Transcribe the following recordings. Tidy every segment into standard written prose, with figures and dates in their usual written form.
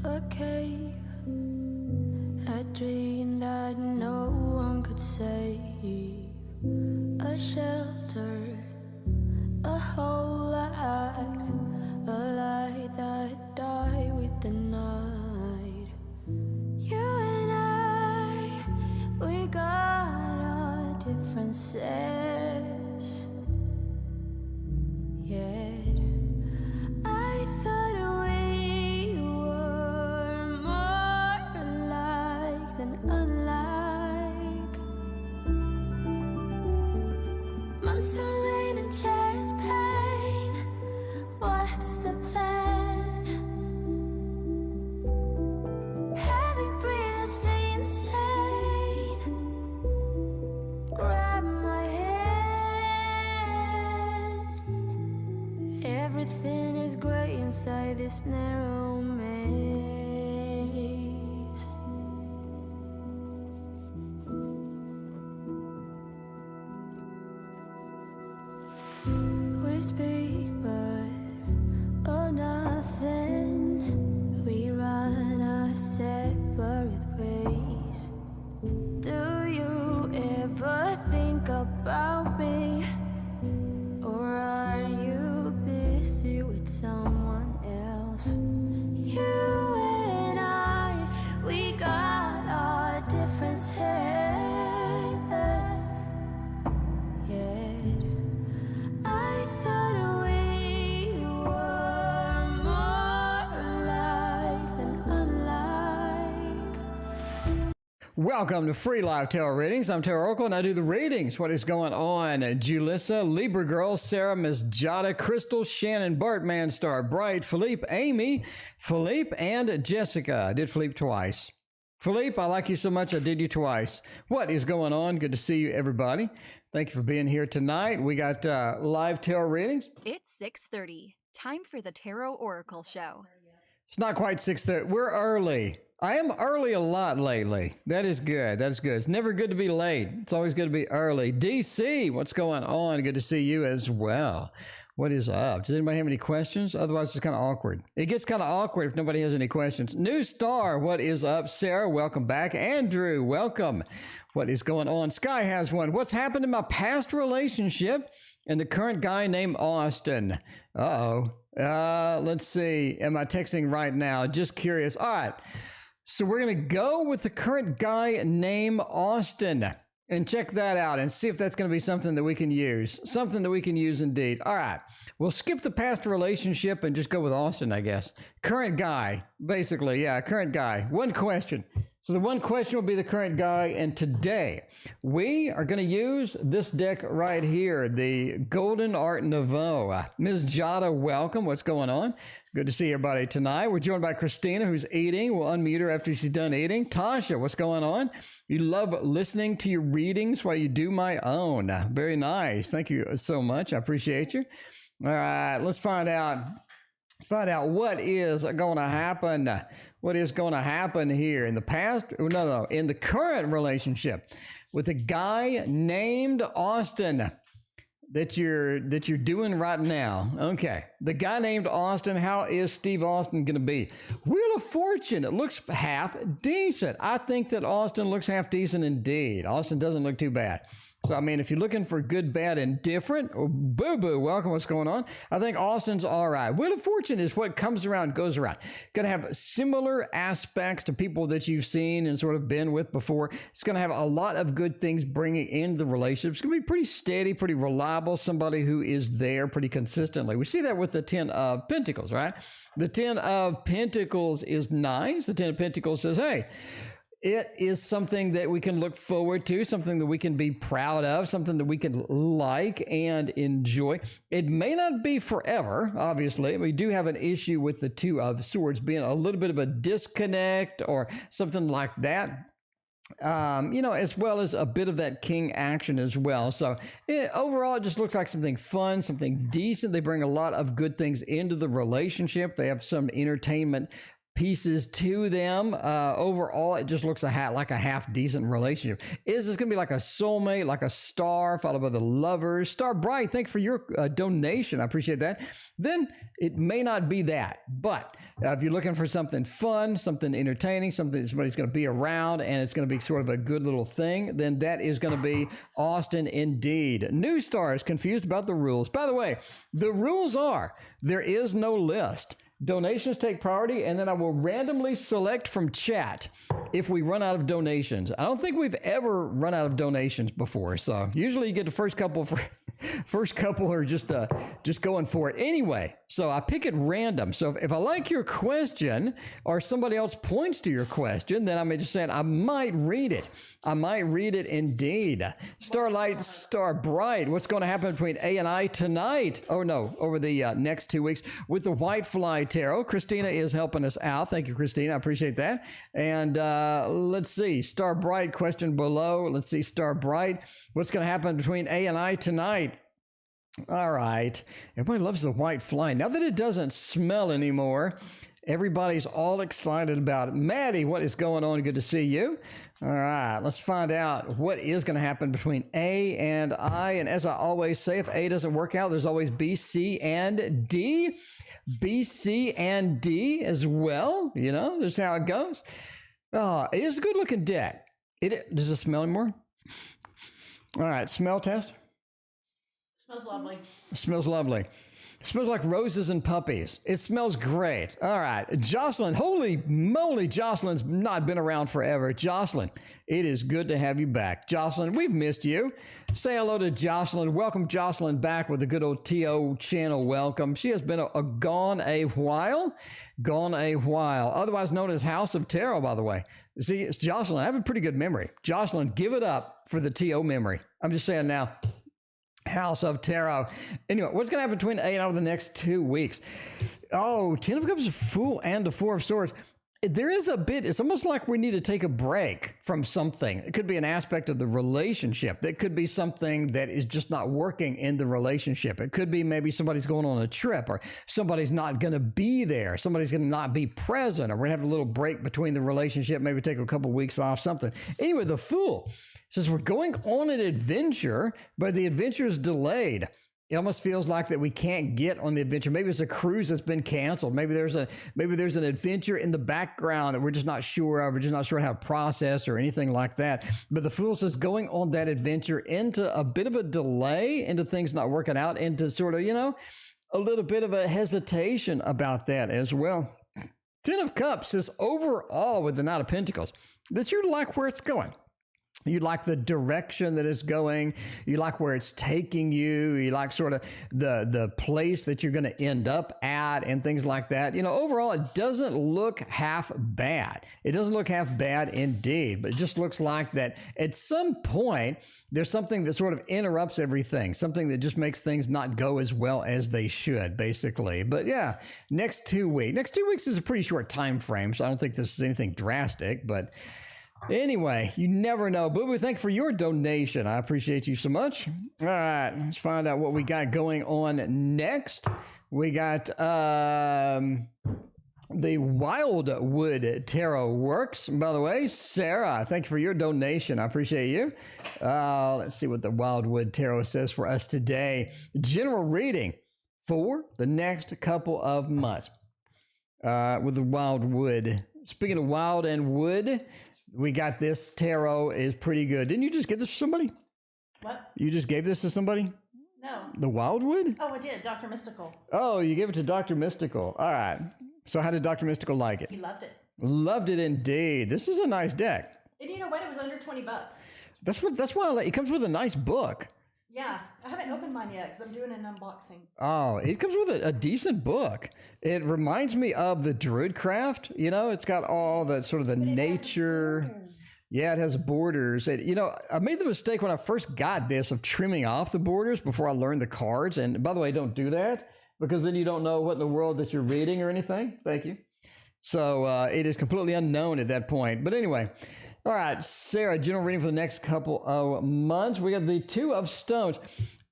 A cave, a dream that no one could save, a shelter, a whole act, a light that died with the night. You and I, we got our differences, yet I thought we were more alike than unlike. Months of rain and chest pain, what's the plan? Heavy breathing, stay insane. Grab my hand. Everything is great inside this narrow maze. We speak, but oh, nothing. We run our separate ways. Do you ever think about me? Or are you busy with someone else? You and I, we got our differences, yet I thought we were more alike than unlike. Welcome to Free Live Tarot Readings. I'm Tarot Oracle and I do the readings. What is going on? Julissa, Libra Girl, Sarah, Miss Jada, Crystal, Shannon, Bart, Manstar, Bright, Philippe, Amy, Philippe, and Jessica. I did Philippe twice. Philippe, I like you so much I did you twice. What is going on? Good to see you, everybody. Thank you for being here tonight. We got live tarot readings. It's 6:30. Time for the Tarot Oracle Show. It's not quite 6:30. We're early. I am early a lot lately. That is good. That's good. It's never good to be late. It's always good to be early. DC, what's going on? Good to see you as well. What is up? Does anybody have any questions? Otherwise, it's kind of awkward. It gets kind of awkward if nobody has any questions. New star, what is up? Sarah, welcome back. Andrew, welcome. What is going on? Sky has one. What's happened in my past relationship and the current guy named Austin? Uh-oh. Let's see. Am I texting right now? Just curious. All right. So we're going to go with the current guy named Austin and check that out and see if that's going to be something that we can use. Something that we can use indeed. All right. We'll skip the past relationship and just go with Austin, I guess. Current guy, basically. Yeah, current guy. One question. So the one question will be the current guy. And today we are going to use this deck right here, the Golden Art Nouveau. Ms. Jada, welcome. What's going on? Good to see everybody tonight. We're joined by Christina, who's eating. We'll unmute her after she's done eating. Tasha, what's going on? You love listening to your readings while you do my own. Very nice. Thank you so much. I appreciate you. All right, let's find out what is going to happen. What is going to happen here in the past? No, in the current relationship with a guy named Austin that you're doing right now. Okay, the guy named Austin. How is Steve Austin going to be? Wheel of Fortune. It looks half decent. I think that Austin looks half decent indeed. Austin doesn't look too bad. So, I mean, if you're looking for good, bad, and different, or boo-boo, welcome, what's going on? I think Austin's all right. Wheel of Fortune is what comes around, goes around. Going to have similar aspects to people that you've seen and sort of been with before. It's going to have a lot of good things bringing into the relationship. It's going to be pretty steady, pretty reliable, somebody who is there pretty consistently. We see that with the 10 of Pentacles, right? The 10 of Pentacles is nice. The 10 of Pentacles says, hey, it is something that we can look forward to, something that we can be proud of, something that we can like and enjoy. It may not be forever, obviously. We do have an issue with the 2 of Swords being a little bit of a disconnect or something like that. As well as a bit of that king action as well. So overall, it just looks like something fun, something decent. They bring a lot of good things into the relationship. They have some entertainment pieces to them. Overall, it just looks like a half decent relationship. Is this going to be like a soulmate, like a star, followed by the lovers? Star Bright, thank you for your donation. I appreciate that. Then it may not be that, but if you're looking for something fun, something entertaining, something that somebody's going to be around, and it's going to be sort of a good little thing, then that is going to be Austin indeed. New stars confused about the rules. By the way, the rules are there is no list. Donations take priority, and then I will randomly select from chat if we run out of donations. I don't think we've ever run out of donations before, so usually you get the first couple are just going for it anyway. So I pick it random. So if I like your question or somebody else points to your question, then I may just say I might read it. I might read it indeed. Starlight, Star Bright, what's going to happen between A and I tonight? Oh no, over the next 2 weeks with the White Fly Tarot. Christina is helping us out. Thank you, Christina. I appreciate that. And let's see, Star Bright question below. Let's see, Star Bright, what's going to happen between A and I tonight? All right. Everybody loves the white fly. Now that it doesn't smell anymore, everybody's all excited about it. Maddie, what is going on? Good to see you. All right. Let's find out what is going to happen between A and I. And as I always say, if A doesn't work out, there's always B, C, and D. B, C, and D as well. You know, that's how it goes. It is a good looking deck. Does it smell anymore? All right. Smell test. Smells lovely. Smells lovely. It smells like roses and puppies. It smells great. All right. Jocelyn, holy moly, Jocelyn's not been around forever. Jocelyn, it is good to have you back. Jocelyn, we've missed you. Say hello to Jocelyn. Welcome Jocelyn back with a good old TO channel welcome. She has been gone a while. Gone a while. Otherwise known as House of Tarot, by the way. See, it's Jocelyn. I have a pretty good memory. Jocelyn, give it up for the TO memory. I'm just saying now. House of Tarot. Anyway, what's going to happen between A and I over the next 2 weeks? Oh, 10 of Cups, a Fool, and a Four of Swords. There is a bit, it's almost like we need to take a break from something. It could be an aspect of the relationship. That could be something that is just not working in the relationship. It could be maybe somebody's going on a trip or somebody's not going to be there. Somebody's going to not be present, or we're going to have a little break between the relationship, maybe take a couple weeks off, something. Anyway, the Fool says we're going on an adventure, but the adventure is delayed. It almost feels like that we can't get on the adventure. Maybe it's a cruise that's been canceled. Maybe there's an adventure in the background that we're just not sure of. We're just not sure how to process or anything like that. But the Fool says going on that adventure into a bit of a delay, into things not working out, into sort of, a little bit of a hesitation about that as well. 10 of Cups says overall with the Knight of Pentacles that you like where it's going. You like the direction that it's going. You like where it's taking you. You like sort of the place that you're going to end up at and things like that. Overall, it doesn't look half bad. It doesn't look half bad indeed, but it just looks like that at some point, there's something that sort of interrupts everything, something that just makes things not go as well as they should, basically. But yeah, next 2 weeks. Next 2 weeks is a pretty short time frame, so I don't think this is anything drastic, but anyway, you never know. Boo Boo, thank you for your donation. I appreciate you so much. All right, let's find out what we got going on next. We got the Wildwood Tarot Works. By the way, Sarah, thank you for your donation. I appreciate you. Let's see what the Wildwood Tarot says for us today. General reading for the next couple of months with the Wildwood. Speaking of wild and wood, we got this tarot is pretty good. Didn't you just give this to somebody? What? You just gave this to somebody? No. The Wildwood? Oh, I did. Dr. Mystical. Oh, you gave it to Dr. Mystical. All right. So how did Dr. Mystical like it? He loved it. Loved it indeed. This is a nice deck. And you know what? It was under $20. That's why I like it. Comes with a nice book. Yeah. I haven't opened mine yet because I'm doing an unboxing. Oh, it comes with a decent book. It reminds me of the Druidcraft. It's got all the sort of the nature. Yeah, it has borders. I made the mistake when I first got this of trimming off the borders before I learned the cards. And by the way, don't do that because then you don't know what in the world that you're reading or anything. Thank you. So it is completely unknown at that point. But anyway, all right, Sarah, general reading for the next couple of months. We got the Two of Stones.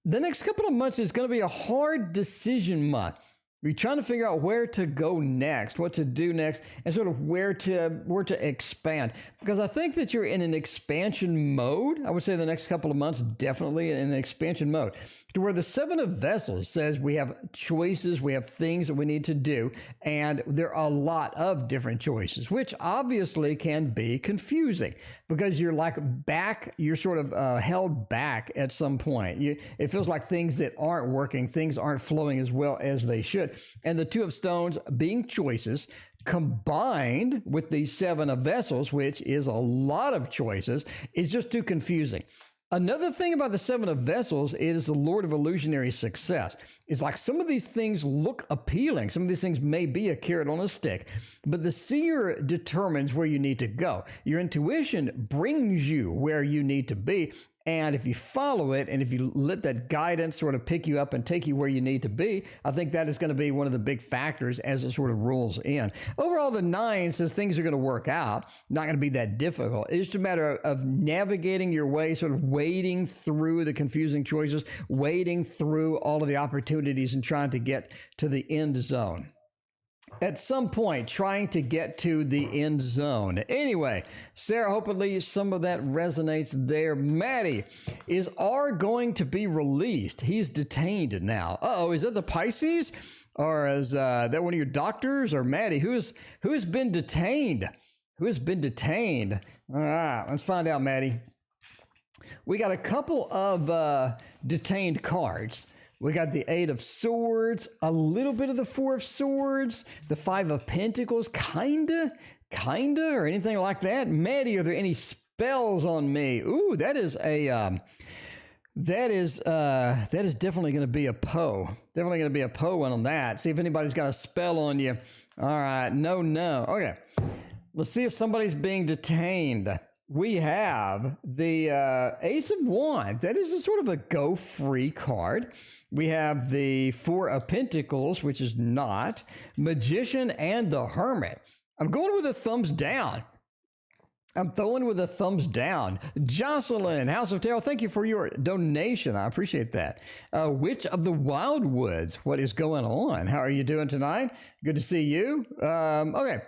The next couple of months is going to be a hard decision month. You're trying to figure out where to go next, what to do next, and sort of where to expand. Because I think that you're in an expansion mode. I would say the next couple of months, definitely in an expansion mode. To where the Seven of Vessels says we have choices, we have things that we need to do, and there are a lot of different choices, which obviously can be confusing because you're like back, you're sort of held back at some point. It feels like things that aren't working, things aren't flowing as well as they should. And the Two of Stones being choices combined with the Seven of Vessels, which is a lot of choices, is just too confusing. Another thing about the Seven of Vessels is the Lord of Illusionary Success. It's like some of these things look appealing. Some of these things may be a carrot on a stick, but the seer determines where you need to go. Your intuition brings you where you need to be. And if you follow it, and if you let that guidance sort of pick you up and take you where you need to be, I think that is going to be one of the big factors as it sort of rolls in. Overall, the 9 says things are going to work out, not going to be that difficult. It's just a matter of navigating your way, sort of wading through the confusing choices, wading through all of the opportunities and trying to get to the end zone. At some point, trying to get to the end zone. Anyway, Sarah, hopefully some of that resonates there. Maddie, is R going to be released? He's detained now. Uh-oh, is that the Pisces? Or is that one of your doctors? Or Maddie, who has been detained? Who has been detained? All right, let's find out, Maddie. We got a couple of detained cards. We got the 8 of Swords, a little bit of the 4 of Swords, the 5 of Pentacles, kinda, or anything like that. Maddie, are there any spells on me? Ooh, that is definitely going to be a Poe. Definitely going to be a Poe one on that. See if anybody's got a spell on you. All right, no. Okay, let's see if somebody's being detained. We have the Ace of Wands. That is a sort of a go-free card. We have the 4 of Pentacles, which is not. Magician and the Hermit. I'm going with a thumbs down. I'm throwing with a thumbs down. Jocelyn, House of Tarot, thank you for your donation. I appreciate that. Witch of the Wildwoods, what is going on? How are you doing tonight? Good to see you. Okay.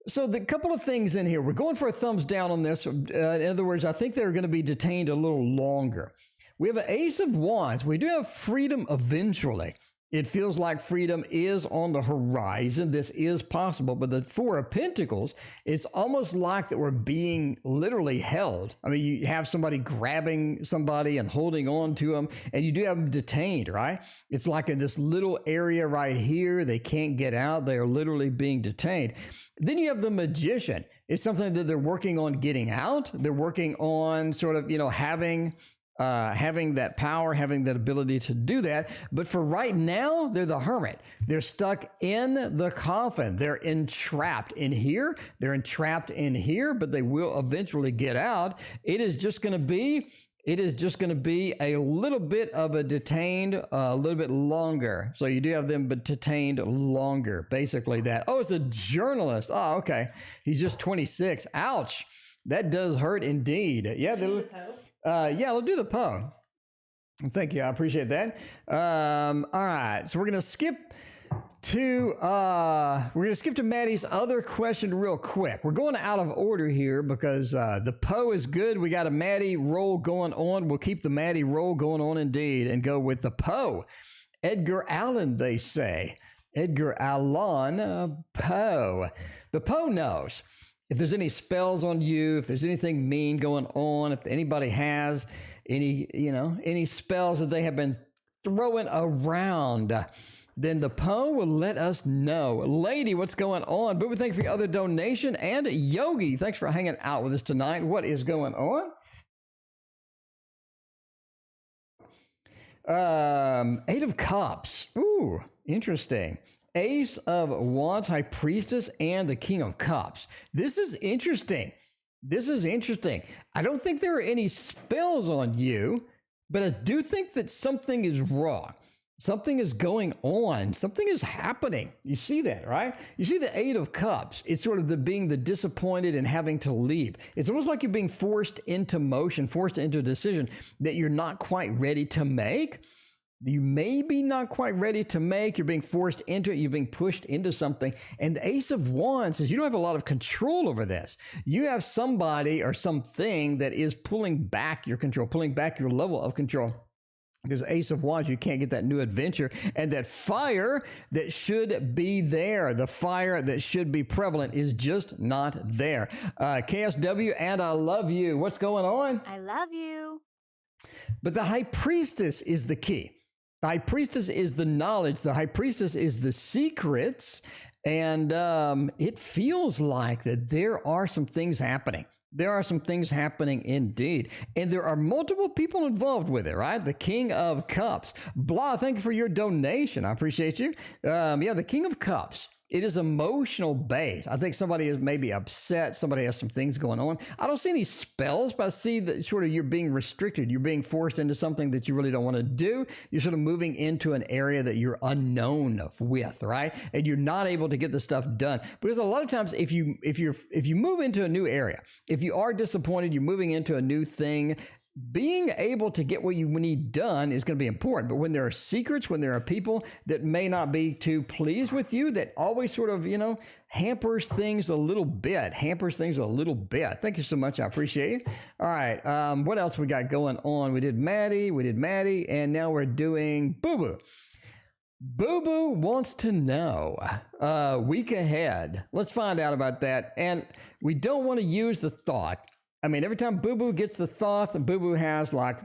So the couple of things in here, we're going for a thumbs down on this. In other words, I think they're going to be detained a little longer. We have an Ace of Wands. We do have freedom eventually. It feels like freedom is on the horizon. This is possible, but the 4 of Pentacles, it's almost like that we're being literally held. I mean, you have somebody grabbing somebody and holding on to them, and you do have them detained, right? It's like in this little area right here. They can't get out. They are literally being detained. Then you have the Magician. It's something that they're working on getting out. They're working on sort of, having that power, having that ability to do that. But for right now, they're the Hermit. They're stuck in the coffin. They're entrapped in here. They're entrapped in here, but they will eventually get out. It is just going to be a little bit of a detained, a little bit longer. So you do have them but detained longer. Basically that. Oh, it's a journalist. Oh, okay. He's just 26. Ouch. That does hurt indeed. Yeah. Yeah, we'll do the Poe. Thank you. I appreciate that. All right. So we're going to skip to Maddie's other question real quick. We're going out of order here because the Poe is good. We got a Maddie roll going on. We'll keep the Maddie roll going on indeed and go with the Poe. Edgar Allan, they say. Edgar Allan Poe. The Poe knows. If there's any spells on you, if there's anything mean going on, if anybody has any spells that they have been throwing around, then the Poe will let us know. Lady, what's going on? Booby, thanks for your other donation. And Yogi, thanks for hanging out with us tonight. What is going on? 8 of Cups. Ooh, interesting. Ace of Wands, High Priestess, and the King of Cups. This is interesting. I don't think there are any spells on you, but I do think that something is wrong. Something is going on. Something is happening. You see that, right? You see the 8 of Cups. It's sort of being the disappointed and having to leave. It's almost like you're being forced into motion, forced into a decision that you're not quite ready to make. you may be not quite ready to make. You're being forced into it. You're being pushed into something. And the Ace of Wands says you don't have a lot of control over this. You have somebody or something that is pulling back your control, pulling back your level of control. Because Ace of Wands, you can't get that new adventure and that fire that should be there. The fire that should be prevalent is just not there. KSW, and I love you. What's going on? I love you. But the High Priestess is the key. The High Priestess is the knowledge. The High Priestess is the secrets. And it feels like that there are some things happening. There are some things happening indeed. And there are multiple people involved with it, right? The King of Cups. Blah, thank you for your donation. I appreciate you. Yeah, the King of Cups. It is emotional based. I think somebody is maybe upset. Somebody has some things going on. I don't see any spells, but I see that sort of you're being restricted. You're being forced into something that you really don't want to do. You're sort of moving into an area that you're unknown with, right? And you're not able to get the stuff done. Because a lot of times if you move into a new area, if you are disappointed, you're moving into a new thing, being able to get what you need done is going to be important. But when there are secrets, when there are people that may not be too pleased with you, that always sort of, hampers things a little bit. Thank you so much. I appreciate it. All right. What else we got going on? We did Maddie, and now we're doing Boo Boo. Boo Boo wants to know week ahead. Let's find out about that. And we don't want to use the thought. I mean, every time Boo Boo gets the thoth, Boo Boo has like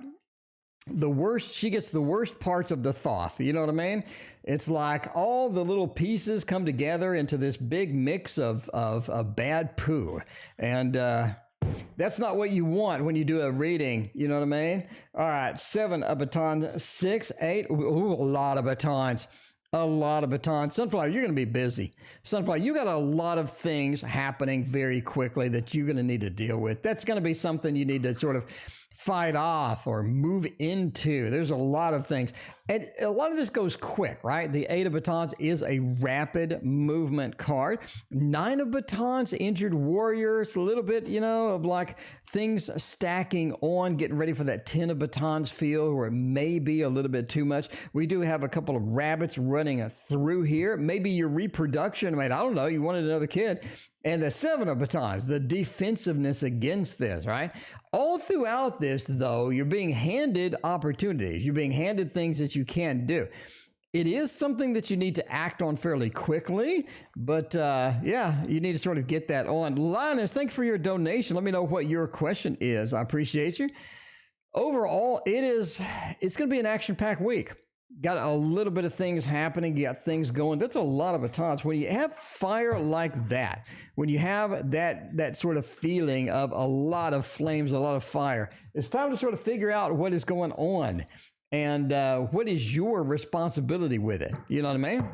she gets the worst parts of the thoth. You know what I mean? It's like all the little pieces come together into this big mix of bad poo. And that's not what you want when you do a reading. You know what I mean? All right, 7 of batons, 6, 8. Ooh, a lot of batons. A lot of batons. Sunflower, you're going to be busy. Sunflower, you got a lot of things happening very quickly that you're going to need to deal with. That's going to be something you need to sort of fight off or move into. There's a lot of things. And a lot of this goes quick, right? The 8 of batons is a rapid movement card. 9 of batons, injured warriors, a little bit, of like things stacking on, getting ready for that 10 of batons feel where it may be a little bit too much. We do have a couple of rabbits running through here. Maybe your reproduction, I don't know, you wanted another kid. And the 7 of batons, the defensiveness against this, right? All throughout this, though, you're being handed opportunities. You're being handed things that you can do. It is something that you need to act on fairly quickly, but you need to sort of get that on. Linus, thank you for your donation. Let me know what your question is. I appreciate you. Overall, it's going to be an action-packed week. Got a little bit of things happening. You got things going. That's a lot of batons. When you have fire like that, when you have that sort of feeling of a lot of flames, a lot of fire, it's time to sort of figure out what is going on and what is your responsibility with it. You know what I mean?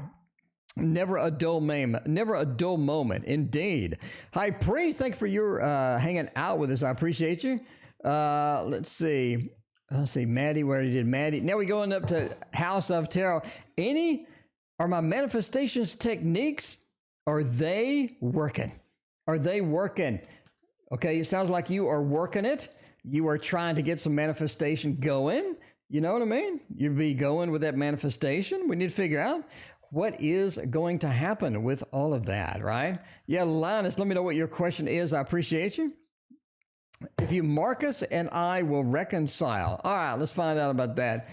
Never a dull moment. Indeed. High Priest, thank you for your hanging out with us. I appreciate you. Let's see, Maddie, where did Maddie? Now we're going up to House of Tarot. Are my manifestations techniques, are they working? Okay, it sounds like you are working it. You are trying to get some manifestation going. You know what I mean? You be going with that manifestation. We need to figure out what is going to happen with all of that, right? Yeah, Linus, let me know what your question is. I appreciate you. If you, Marcus and I will reconcile. All right, let's find out about that.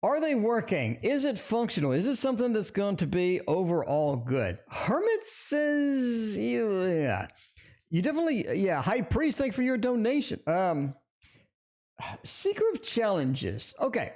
Are they working? Is it functional? Is it something that's going to be overall good? Hermit says, yeah. You definitely, yeah. High Priest, thanks for your donation. Seeker of Challenges. Okay,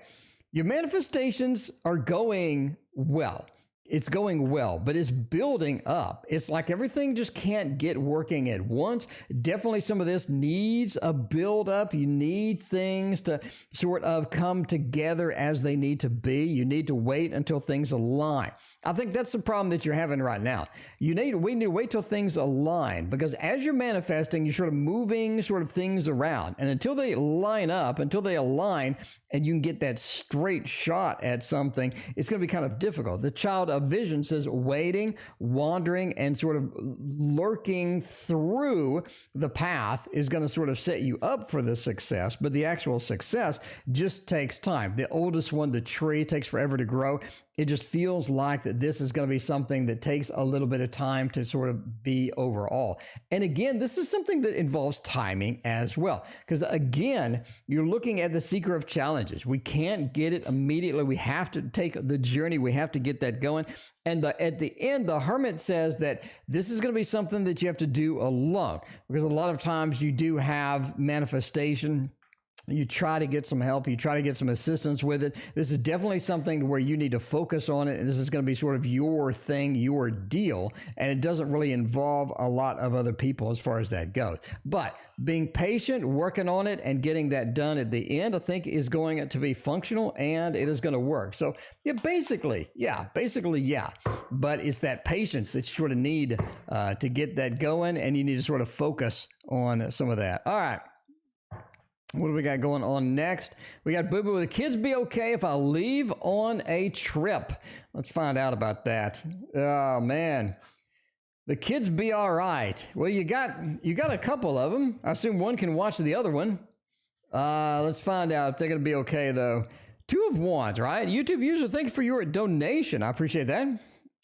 your manifestations are going well. It's going well, but it's building up. It's like everything just can't get working at once. Definitely some of this needs a build up. You need things to sort of come together as they need to be. You need to wait until things align. I think that's the problem that you're having right now. We need to wait till things align, because as you're manifesting, you're sort of moving sort of things around. And until they line up, until they align, and you can get that straight shot at something, it's going to be kind of difficult. The Child of vision says waiting, wandering, and sort of lurking through the path is going to sort of set you up for the success, but the actual success just takes time. The oldest one, the tree, takes forever to grow. It just feels like that this is going to be something that takes a little bit of time to sort of be overall. And again, this is something that involves timing as well. Because again, you're looking at the seeker of challenges. We can't get it immediately. We have to take the journey. We have to get that going. And at the end, the hermit says that this is going to be something that you have to do alone. Because a lot of times you do have manifestation. You try to get some help. You try to get some assistance with it. This is definitely something where you need to focus on it. And this is going to be sort of your thing, your deal. And it doesn't really involve a lot of other people as far as that goes. But being patient, working on it, and getting that done at the end, I think is going to be functional and it is going to work. So yeah, basically, yeah. But it's that patience that you sort of need to get that going. And you need to sort of focus on some of that. All right. What do we got going on next? We got Boo Boo. Will the kids be okay if I leave on a trip? Let's find out about that. Oh, man. The kids be all right. Well, you got a couple of them. I assume one can watch the other one. Let's find out if they're going to be okay, though. 2 of Wands, right? YouTube user, thank you for your donation. I appreciate that.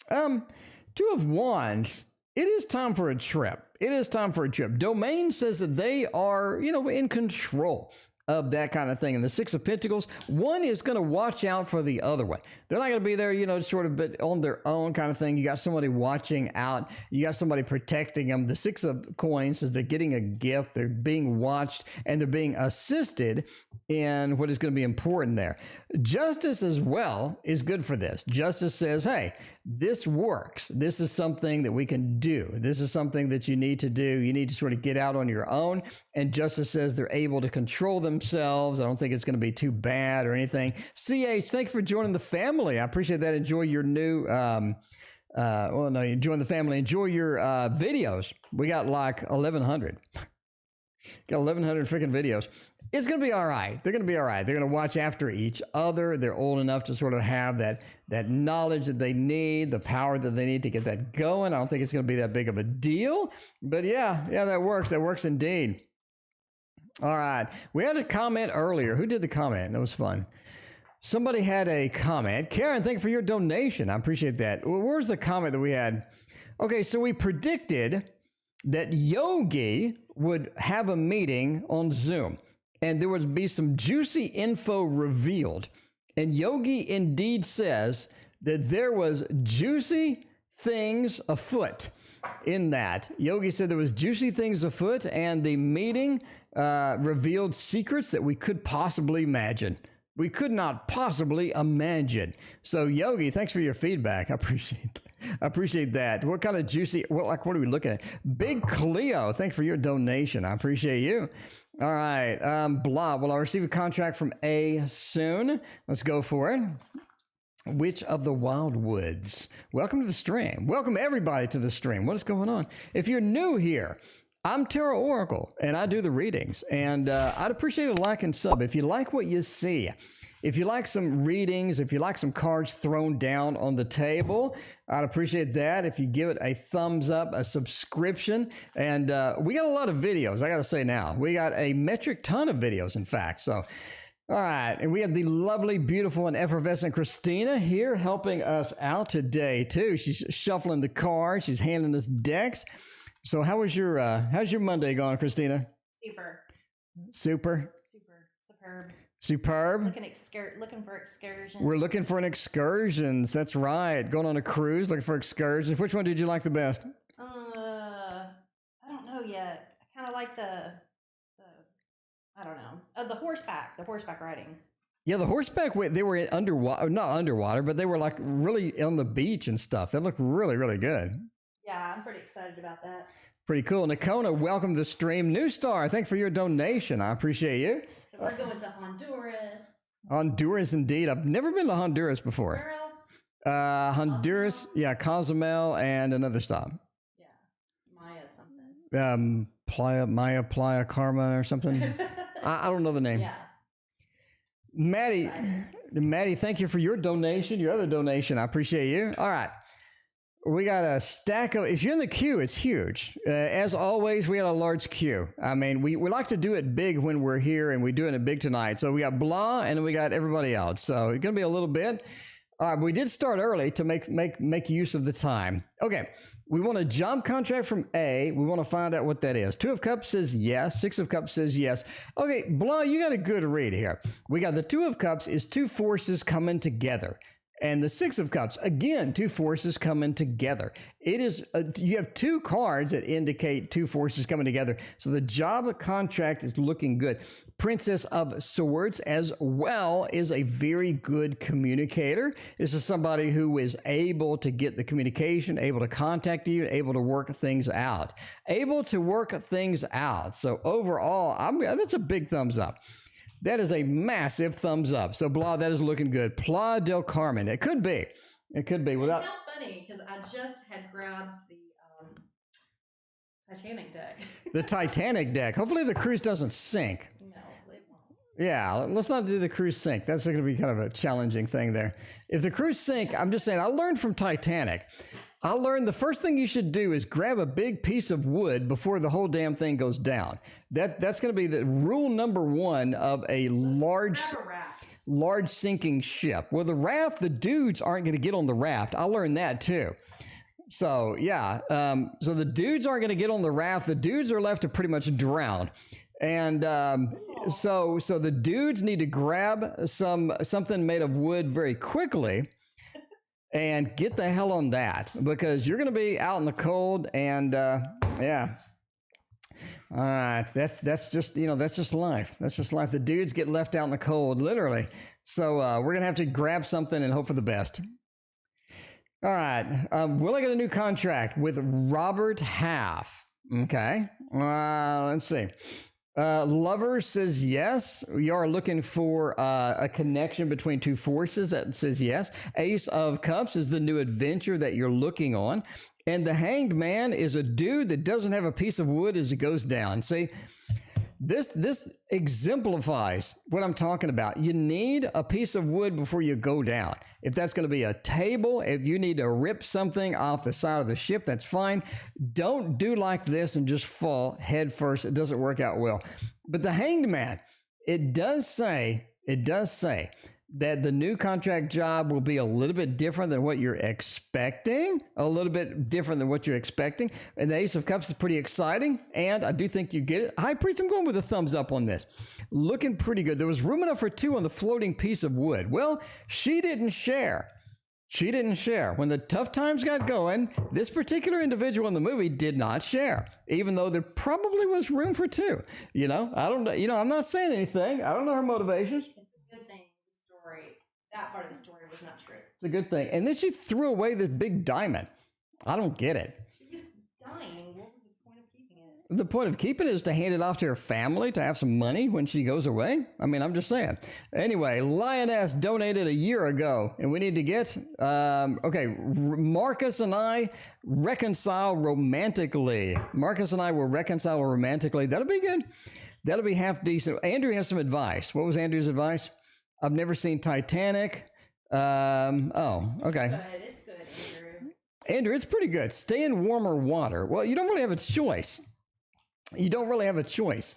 2 of Wands. It is time for a trip. It is time for a trip. Domain says that they are, in control of that kind of thing. And the 6 of Pentacles, one is going to watch out for the other one. They're not going to be there, sort of but on their own kind of thing. You got somebody watching out. You got somebody protecting them. The 6 of Coins says they're getting a gift. They're being watched and they're being assisted in what is going to be important there. Justice as well is good for this. Justice says, hey, this works. This is something that we can do. This is something that you need to do. You need to sort of get out on your own. And Justice says they're able to control themselves. I don't think it's going to be too bad or anything. CH, thanks for joining the family. I appreciate that. Enjoy your new, you join the family. Enjoy your videos. We got like 1,100. Got 1,100 freaking videos. It's going to be all right. They're going to be all right. They're going to watch after each other. They're old enough to sort of have that knowledge that they need, the power that they need to get that going. I don't think it's going to be that big of a deal. But yeah, that works. That works indeed. All right. We had a comment earlier. Who did the comment? That was fun. Somebody had a comment. Karen, thank you for your donation. I appreciate that. Where's the comment that we had? Okay, so we predicted that Yogi would have a meeting on Zoom. And there would be some juicy info revealed. And Yogi indeed says that there was juicy things afoot in that. Yogi said there was juicy things afoot, and the meeting revealed secrets that we could possibly imagine. We could not possibly imagine. So Yogi, thanks for your feedback. I appreciate that. What kind of juicy, what are we looking at? Big Cleo, thanks for your donation. I appreciate you. All right. Blah. Will I receive a contract from A soon? Let's go for it. Witch of the Wildwoods. Welcome to the stream. Welcome everybody to the stream. What is going on? If you're new here, I'm Tarot Oracle and I do the readings, and I'd appreciate a like and sub. If you like what you see, if you like some readings, if you like some cards thrown down on the table, I'd appreciate that. If you give it a thumbs up, a subscription, and we got a lot of videos, I got to say now. We got a metric ton of videos, in fact. So, all right. And we have the lovely, beautiful, and effervescent Christina here helping us out today, too. She's shuffling the cards. She's handing us decks. So how's your Monday going, Christina? Superb. Looking for excursions. We're looking for an excursions. That's right. Going on a cruise, looking for excursions. Which one did you like the best? I don't know yet. I kind of like the horseback riding. Yeah, the horseback, they were underwater, not underwater, but they were like really on the beach and stuff. That looked really, really good. Yeah, I'm pretty excited about that. Pretty cool. Nakona, welcome to the stream. New Star, thanks for your donation. I appreciate you. So we're going to Honduras. Honduras, indeed. I've never been to Honduras before. Where else? Honduras, Cozumel? yeah, Cozumel, and another stop. Yeah, Maya something. Playa Karma or something. I don't know the name. Yeah. Maddie, Maddie, thank you for your donation, your other donation. I appreciate you. All right. We got a stack of, if you're in the queue, it's huge. As always, we got a large queue. I mean, we like to do it big when we're here, and we're doing it big tonight. So we got Blah, and then we got everybody else. So it's going to be a little bit. We did start early to make use of the time. Okay. We want a job contract from A. We want to find out what that is. 2 of Cups says yes. 6 of Cups says yes. Okay, Blah, you got a good read here. We got the 2 of Cups is 2 forces coming together. And the 6 of Cups, again, 2 forces coming together. It is, you have 2 cards that indicate 2 forces coming together. So the job contract is looking good. Princess of Swords as well is a very good communicator. This is somebody who is able to get the communication, able to contact you, able to work things out. Able to work things out. So overall, that's a big thumbs up. That is a massive thumbs up. So, Blah, that is looking good. Playa del Carmen. It could be. It could be. Without. It's not funny because I just had grabbed the Titanic deck. The Titanic deck. Hopefully the cruise doesn't sink. No, it won't. Yeah, let's not do the cruise sink. That's going to be kind of a challenging thing there. If the cruise sink, I'm just saying, I learned from Titanic. I learned the first thing you should do is grab a big piece of wood before the whole damn thing goes down. That's going to be the rule number 1 of a large sinking ship. Well, the raft, the dudes aren't going to get on the raft. I learned that too. So yeah, so the dudes aren't going to get on the raft. The dudes are left to pretty much drown. And so the dudes need to grab something made of wood very quickly. And get the hell on that, because you're going to be out in the cold, and yeah. All right, that's just that's just life. That's just life. The dudes get left out in the cold, literally. So we're gonna have to grab something and hope for the best. All right, will I get a new contract with Robert Half? Okay, let's see. Lover says yes. We are looking for a connection between 2 forces. That says yes. Ace of Cups is the new adventure that you're looking on. And the Hanged Man is a dude that doesn't have a piece of wood as it goes down. See, this exemplifies what I'm talking about. You need a piece of wood before you go down. If that's going to be a table, if you need to rip something off the side of the ship, that's fine. Don't do like this and just fall head first. It doesn't work out well. But the Hanged Man, it does say that the new contract job will be a little bit different than what you're expecting. And the Ace of Cups is pretty exciting, and I do think you get it. High Priest, I'm going with a thumbs up on this. Looking pretty good. There was room enough for 2 on the floating piece of wood. Well, she didn't share. When the tough times got going, this particular individual in the movie did not share, even though there probably was room for 2. I don't know. I'm not saying anything. I don't know her motivations. That part of the story was not true. It's a good thing. And then she threw away this big diamond. I don't get it. She was dying. What was the point of keeping it? The point of keeping it is to hand it off to her family to have some money when she goes away. I mean, I'm just saying. Anyway, Lioness donated a year ago, and we need to get, Marcus and I reconcile romantically. Marcus and I will reconcile romantically. That'll be good. That'll be half decent. Andrew has some advice. What was Andrew's advice? I've never seen Titanic. Okay. It's good, Andrew. Andrew, it's pretty good. Stay in warmer water. Well, you don't really have a choice.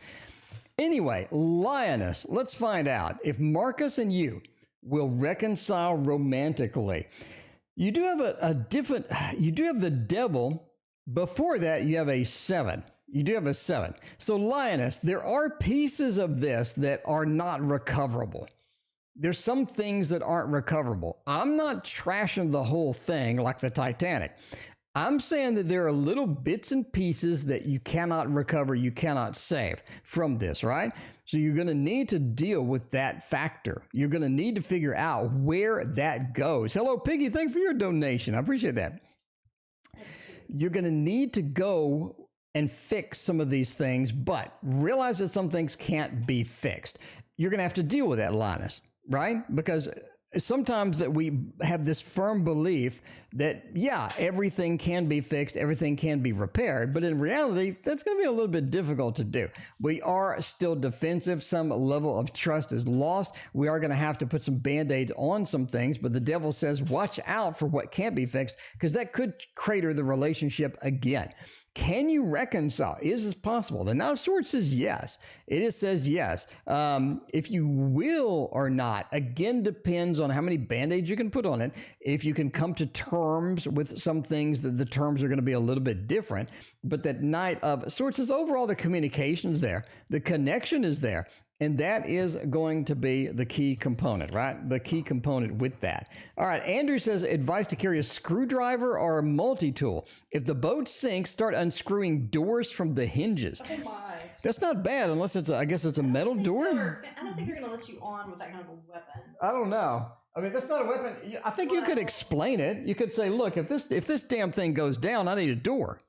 Anyway, Lioness, let's find out if Marcus and you will reconcile romantically. You do have you do have the devil. Before that, you have a 7. You do have a 7. So Lioness, there are pieces of this that are not recoverable. There's some things that aren't recoverable. I'm not trashing the whole thing like the Titanic. I'm saying that there are little bits and pieces that you cannot recover, you cannot save from this, right? So you're going to need to deal with that factor. You're going to need to figure out where that goes. Hello, Piggy. Thanks for your donation. I appreciate that. You're going to need to go and fix some of these things, but realize that some things can't be fixed. You're going to have to deal with that, Linus. Right? Because sometimes that we have this firm belief that, yeah, everything can be fixed, everything can be repaired, but in reality, that's going to be a little bit difficult to do. We are still defensive. Some level of trust is lost. We are going to have to put some band-aids on some things, but the devil says, watch out for what can't be fixed, because that could crater the relationship again. Can you reconcile? Is this possible? The Knight of Swords says yes. It says yes. If you will or not, again, depends on how many band-aids you can put on it. If you can come to terms with some things, that the terms are going to be a little bit different. But that Knight of Swords says overall the communication's there. The connection is there. And that is going to be the key component, right? The key component with that. All right, Andrew says, advice to carry a screwdriver or a multi-tool. If the boat sinks, start unscrewing doors from the hinges. Oh my. That's not bad, unless it's, I guess it's a metal door. I don't think they're going to let you on with that kind of a weapon. I don't know. I mean, that's not a weapon. I think you could explain it. You could say, look, if this damn thing goes down, I need a door.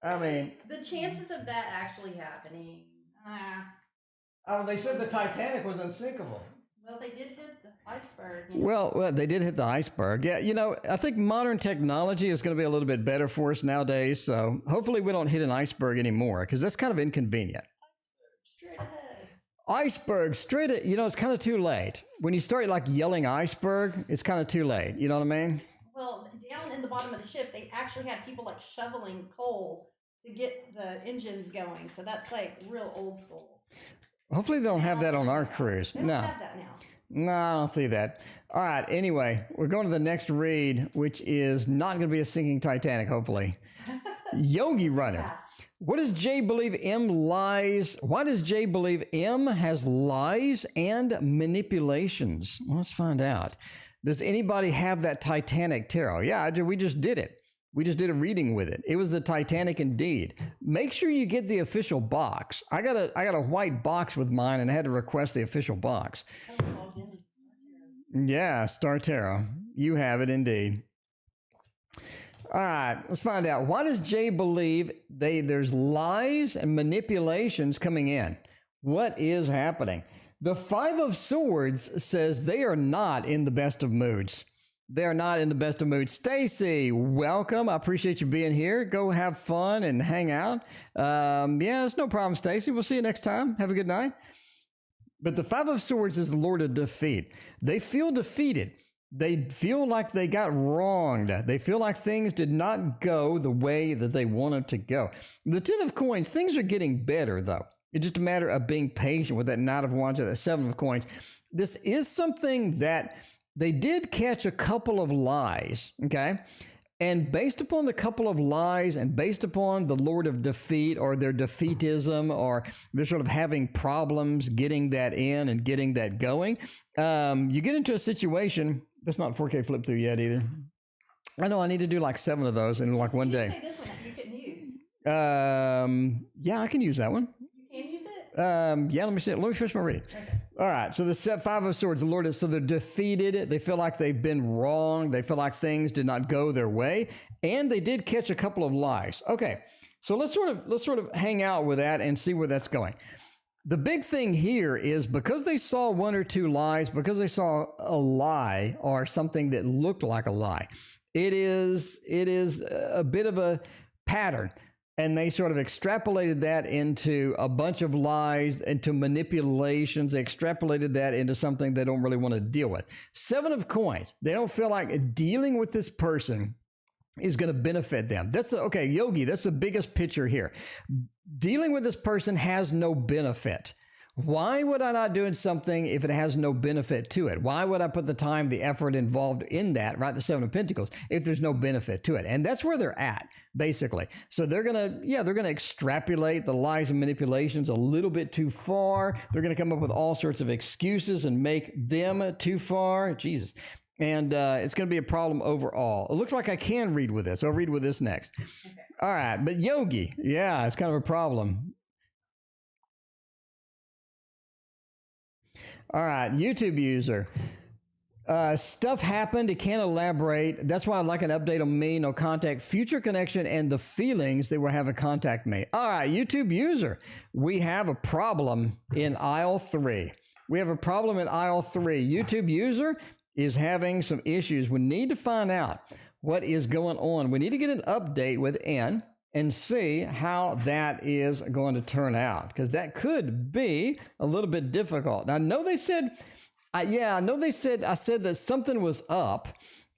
I mean, the chances of that actually happening. oh, they said the Titanic was unsinkable. Well, they did hit the iceberg. Well, they did hit the iceberg. Yeah, I think modern technology is going to be a little bit better for us nowadays. So hopefully we don't hit an iceberg anymore, because that's kind of inconvenient. Straight ahead. Iceberg, straight at, it's kind of too late. When you start like yelling iceberg, it's kind of too late. You know what I mean? Well, down in the bottom of the ship, they actually had people like shoveling coal to get the engines going. So that's like real old school. Hopefully they don't have that on our cruise. They don't have that now. No, I don't see that. All right, anyway, we're going to the next read, which is not going to be a sinking Titanic, hopefully. Yogi Runner. Yes. What does Jay believe M lies? Why does Jay believe M has lies and manipulations? Well, let's find out. Does anybody have that Titanic tarot? Yeah, we just did it. We just did a reading with it. It was the Titanic indeed. Make sure you get the official box. I got a white box with mine, and I had to request the official box. Yeah, Star Tarot. You have it indeed. All right, let's find out. Why does Jay believe there's lies and manipulations coming in? What is happening? The Five of Swords says they are not in the best of moods. They're not in the best of moods. Stacy, welcome. I appreciate you being here. Go have fun and hang out. Yeah, it's no problem, Stacy. We'll see you next time. Have a good night. But the Five of Swords is the Lord of defeat. They feel defeated. They feel like they got wronged. They feel like things did not go the way that they wanted to go. The Ten of Coins, things are getting better, though. It's just a matter of being patient with that Knight of Wands and that Seven of Coins. This is something that they did catch a couple of lies, okay? And based upon the couple of lies and based upon the Lord of Defeat or their defeatism or they're sort of having problems getting that in and getting that going, you get into a situation, that's not 4K flip through yet either. I know I need to do like 7 of those in like one day. Say this one that you couldn't use. Yeah, I can use that one. You can use it? Yeah, let me see. Let me finish my reading. Okay. All right, so the Five of Swords, the Lord is, so they're defeated. They feel like they've been wrong. They feel like things did not go their way, and they did catch a couple of lies. Okay, so let's sort of hang out with that and see where that's going. The big thing here is because they saw 1 or 2 lies, because they saw a lie or something that looked like a lie, it is a bit of a pattern. And they sort of extrapolated that into a bunch of lies, into manipulations. They extrapolated that into something they don't really want to deal with. 7 of Coins. They don't feel like dealing with this person is going to benefit them. Okay, Yogi, that's the biggest picture here. Dealing with this person has no benefit. Why would I not do something if it has no benefit to it? Why would I put the time, the effort involved in that, right? The 7 of Pentacles, if there's no benefit to it. And that's where they're at, basically. So they're going to extrapolate the lies and manipulations a little bit too far. They're going to come up with all sorts of excuses and make them too far. Jesus. And it's going to be a problem overall. It looks like I can read with this. I'll read with this next. Okay. All right. But Yogi, yeah, it's kind of a problem. All right, YouTube user. Stuff happened. It can't elaborate. That's why I'd like an update on me. No contact, future connection, and the feelings they will have a contact me. All right, YouTube user. We have a problem in aisle 3. We have a problem in aisle 3. YouTube user is having some issues. We need to find out what is going on. We need to get an update with N and see how that is going to turn out, because that could be a little bit difficult. Now, I know they said, I said that something was up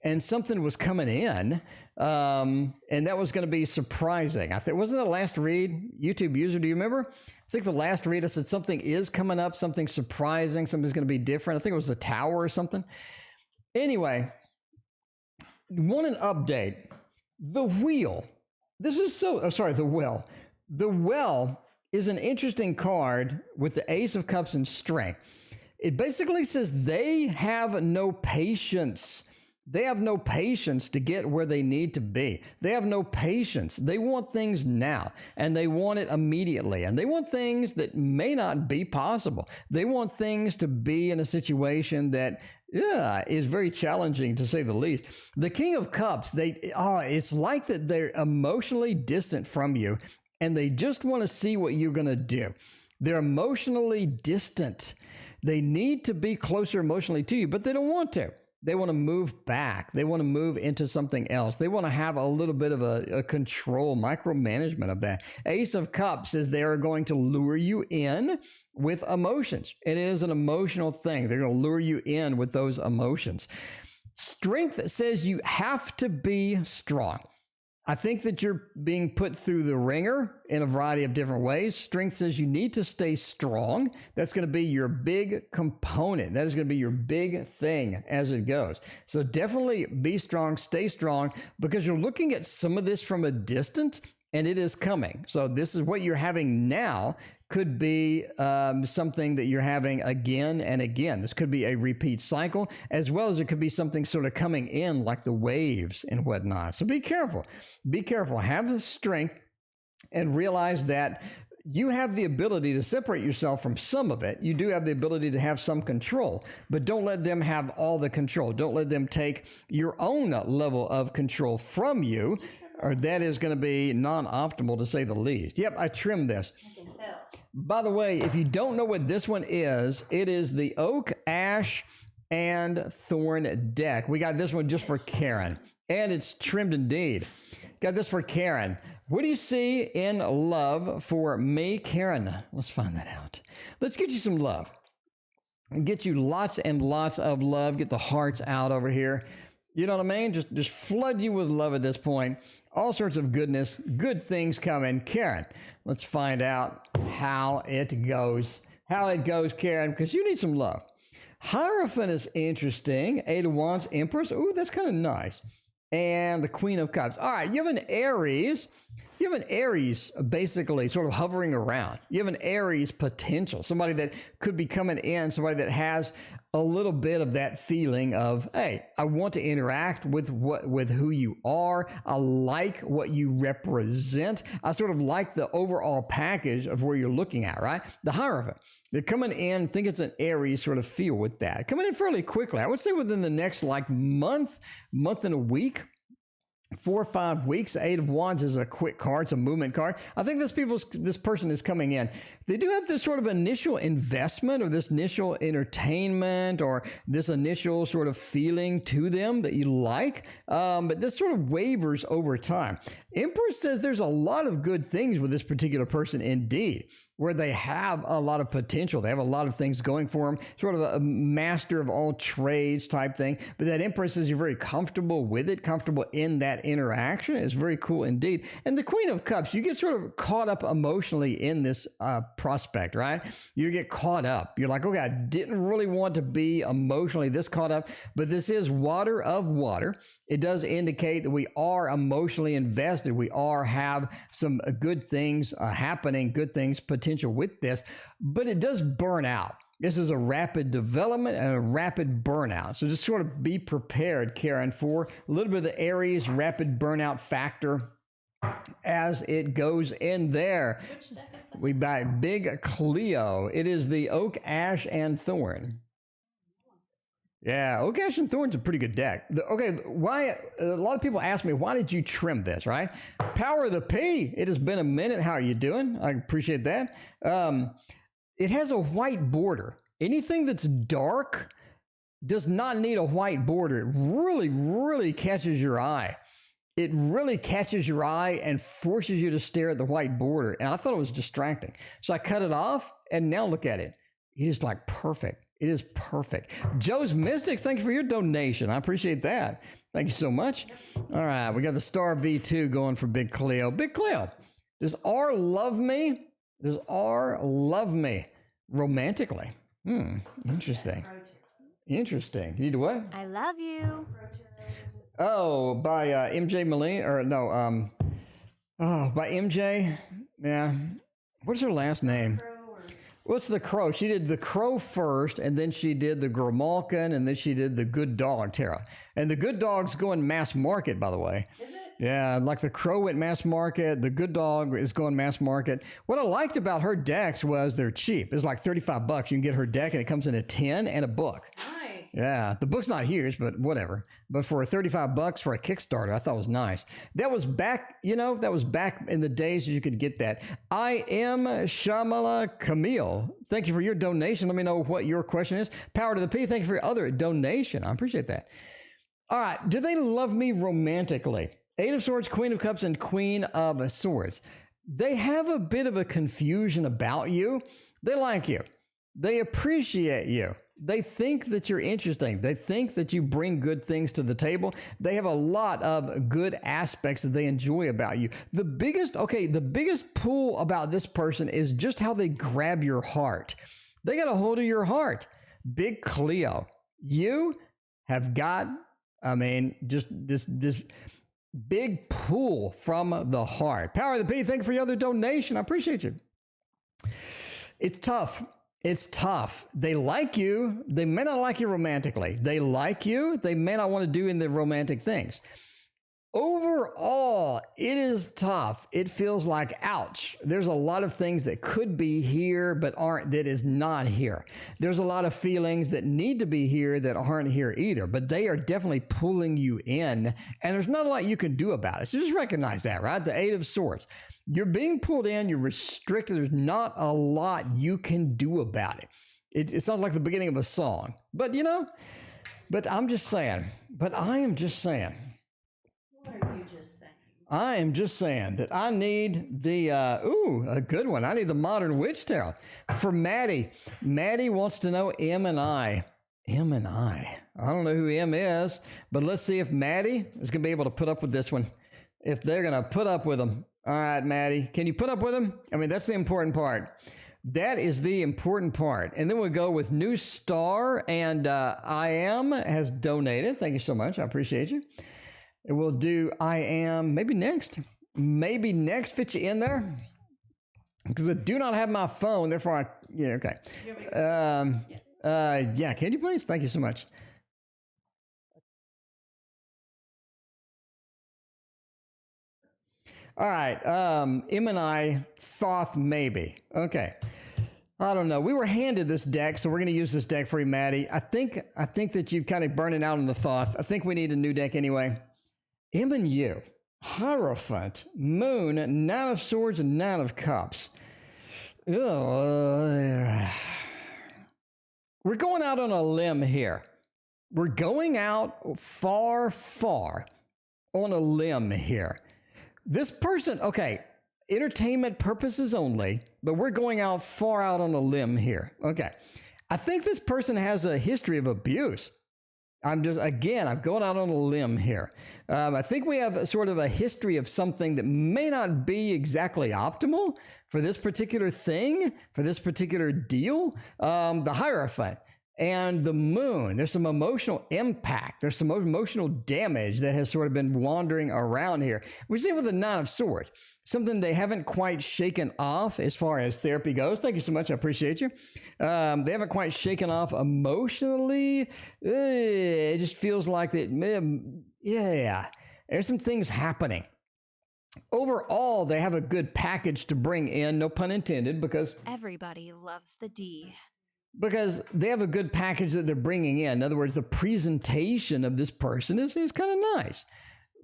and something was coming in, and that was going to be surprising. I think, wasn't the last read, YouTube user, do you remember? I think the last read, I said something is coming up, something surprising, something's going to be different. I think it was the tower or something. Anyway, want an update. The wheel. This is the well. The well is an interesting card with the Ace of Cups and strength. It basically says they have no patience. They have no patience to get where they need to be. They have no patience. They want things now, and they want it immediately. And they want things that may not be possible. They want things to be in a situation that is very challenging, to say the least. The King of Cups, it's like that they're emotionally distant from you, and they just want to see what you're going to do. They're emotionally distant. They need to be closer emotionally to you, but they don't want to. They want to move back. They want to move into something else. They want to have a little bit of a control, micromanagement of that. Ace of Cups is they are going to lure you in with emotions. It is an emotional thing. They're going to lure you in with those emotions. Strength says you have to be strong. I think that you're being put through the ringer in a variety of different ways. Strength says you need to stay strong. That's going to be your big component. That is going to be your big thing as it goes. So definitely be strong, stay strong, because you're looking at some of this from a distance, and it is coming. So this is what you're having now. Could be something that you're having again and again. This could be a repeat cycle, as well as it could be something sort of coming in like the waves and whatnot. So be careful. Be careful. Have the strength and realize that you have the ability to separate yourself from some of it. You do have the ability to have some control, but don't let them have all the control. Don't let them take your own level of control from you, or that is going to be non-optimal, to say the least. Yep, I trimmed this. I can tell. By the way, if you don't know what this one is, it is the Oak, Ash, and Thorn deck. We got this one just for Karen, and it's trimmed indeed. Got this for Karen. What do you see in love for me, Karen? Let's find that out. Let's get you some love. Get you lots and lots of love. Get the hearts out over here. You know what I mean? Just flood you with love at this point. All sorts of goodness, good things coming. Karen, let's find out how it goes. How it goes, Karen, because you need some love. Hierophant is interesting. 8 of Wands, Empress. Ooh, that's kind of nice. And the Queen of Cups. All right, you have an Aries. You have an Aries basically sort of hovering around. You have an Aries potential, somebody that could be coming in, somebody that has a little bit of that feeling of, hey, I want to interact with who you are. I like what you represent. I sort of like the overall package of where you're looking at, right? The Hierophant. They're coming in, think it's an Aries sort of feel with that. Coming in fairly quickly. I would say within the next month and a week. 4 or 5 weeks. 8 of Wands is a quick card. It's a movement card. I think this person is coming in. They do have this sort of initial investment or this initial entertainment or this initial sort of feeling to them that you like. But this sort of wavers over time. Empress says there's a lot of good things with this particular person indeed, where they have a lot of potential. They have a lot of things going for them, sort of a master of all trades type thing. But that Empress says you're very comfortable with it, comfortable in that interaction. It's very cool indeed. And the Queen of Cups, you get sort of caught up emotionally in this prospect, right? You get caught up. You're like, okay, I didn't really want to be emotionally this caught up, but this is water of water. It does indicate that we are emotionally invested. We have some good things happening, good things potential with this, but it does burn out. This is a rapid development and a rapid burnout. So just sort of be prepared, Karen, for a little bit of the Aries rapid burnout factor as it goes in there. Which deck is that? We buy Big Cleo. It is the Oak, Ash, and Thorn. Yeah, Oak, Ash, and Thorn's a pretty good deck. Why? A lot of people ask me, why did you trim this, right? Power of the P. It has been a minute. How are you doing? I appreciate that. It has a white border Anything that's dark does not need a white border. It really, really catches your eye. It really catches your eye and forces you to stare at the white border. And I thought it was distracting. So I cut it off, and now look at it. It is like perfect. It is perfect. Joe's Mystics, thank you for your donation. I appreciate that. Thank you so much. All right, we got the Star V2 going for Big Cleo. Big Cleo, does R love me? Does R love me romantically? Interesting. Interesting. You do what? I love you. Oh, by MJ Malene, or no, by MJ. Yeah. What's her last name? What's the Crow? She did the Crow first, and then she did the Grimalkin, and then she did the Good Dog Tarot. And the Good Dog's going mass market, by the way. Is it? Yeah, like the Crow went mass market, the Good Dog is going mass market. What I liked about her decks was they're cheap. It's like $35. You can get her deck, and it comes in a 10 and a book. Nice. Yeah, the book's not huge, but whatever. But for $35 for a Kickstarter, I thought it was nice. That was back, that was back in the days you could get that. I am Shamala Camille. Thank you for your donation. Let me know what your question is. Power to the P, thank you for your other donation. I appreciate that. All right, do they love me romantically? 8 of Swords, Queen of Cups, and Queen of Swords. They have a bit of a confusion about you. They like you. They appreciate you. They think that you're interesting. They think that you bring good things to the table. They have a lot of good aspects that they enjoy about you. The biggest pull about this person is just how they grab your heart. They got a hold of your heart. Big Cleo, you have got, just this big pull from the heart. Power of the P, thank you for your other donation. I appreciate you. It's tough. It's tough. They like you. They may not like you romantically. They like you. They may not want to do in the romantic things. Overall, it is tough. It feels like, ouch. There's a lot of things that could be here, but that is not here. There's a lot of feelings that need to be here that aren't here either, but they are definitely pulling you in, and there's not a lot you can do about it. So just recognize that, right? The 8 of Swords. You're being pulled in. You're restricted. There's not a lot you can do about it. It sounds like the beginning of a song, but I am just saying. What are you just saying? I am just saying that I need a good one. I need the Modern Witch Tarot for Maddie. Maddie wants to know M and I. M and I. I don't know who M is, but let's see if Maddie is going to be able to put up with this one. If they're going to put up with them. All right, Maddie, can you put up with them? That's the important part. That is the important part. And then we'll go with New Star, and I Am has donated. Thank you so much. I appreciate you. And we'll do I Am maybe next. Maybe next. Fit you in there. Because I do not have my phone, therefore okay. Yeah, can you please? Thank you so much. All right, M and I, Thoth, maybe. Okay. I don't know. We were handed this deck, so we're going to use this deck for you, Maddie. I think that you've kind of burning out on the Thoth. I think we need a new deck anyway. M and U, Hierophant, Moon, 9 of Swords, and 9 of Cups. We're going out on a limb here. We're going out far, far on a limb here. This person, okay, entertainment purposes only, but we're going out far out on a limb here. Okay. I think this person has a history of abuse. I'm going out on a limb here. I think we have sort of a history of something that may not be exactly optimal for this particular thing, for this particular deal. The Hierophant and the Moon, there's some emotional impact. There's some emotional damage that has sort of been wandering around here. We see with the 9 of Swords, something they haven't quite shaken off as far as therapy goes. Thank you so much. I appreciate you. They haven't quite shaken off emotionally. It just feels like that. Yeah, there's some things happening. Overall, they have a good package to bring in, no pun intended, because Everybody loves the D. they have a good package that they're bringing in. In other words, the presentation of this person is kind of nice.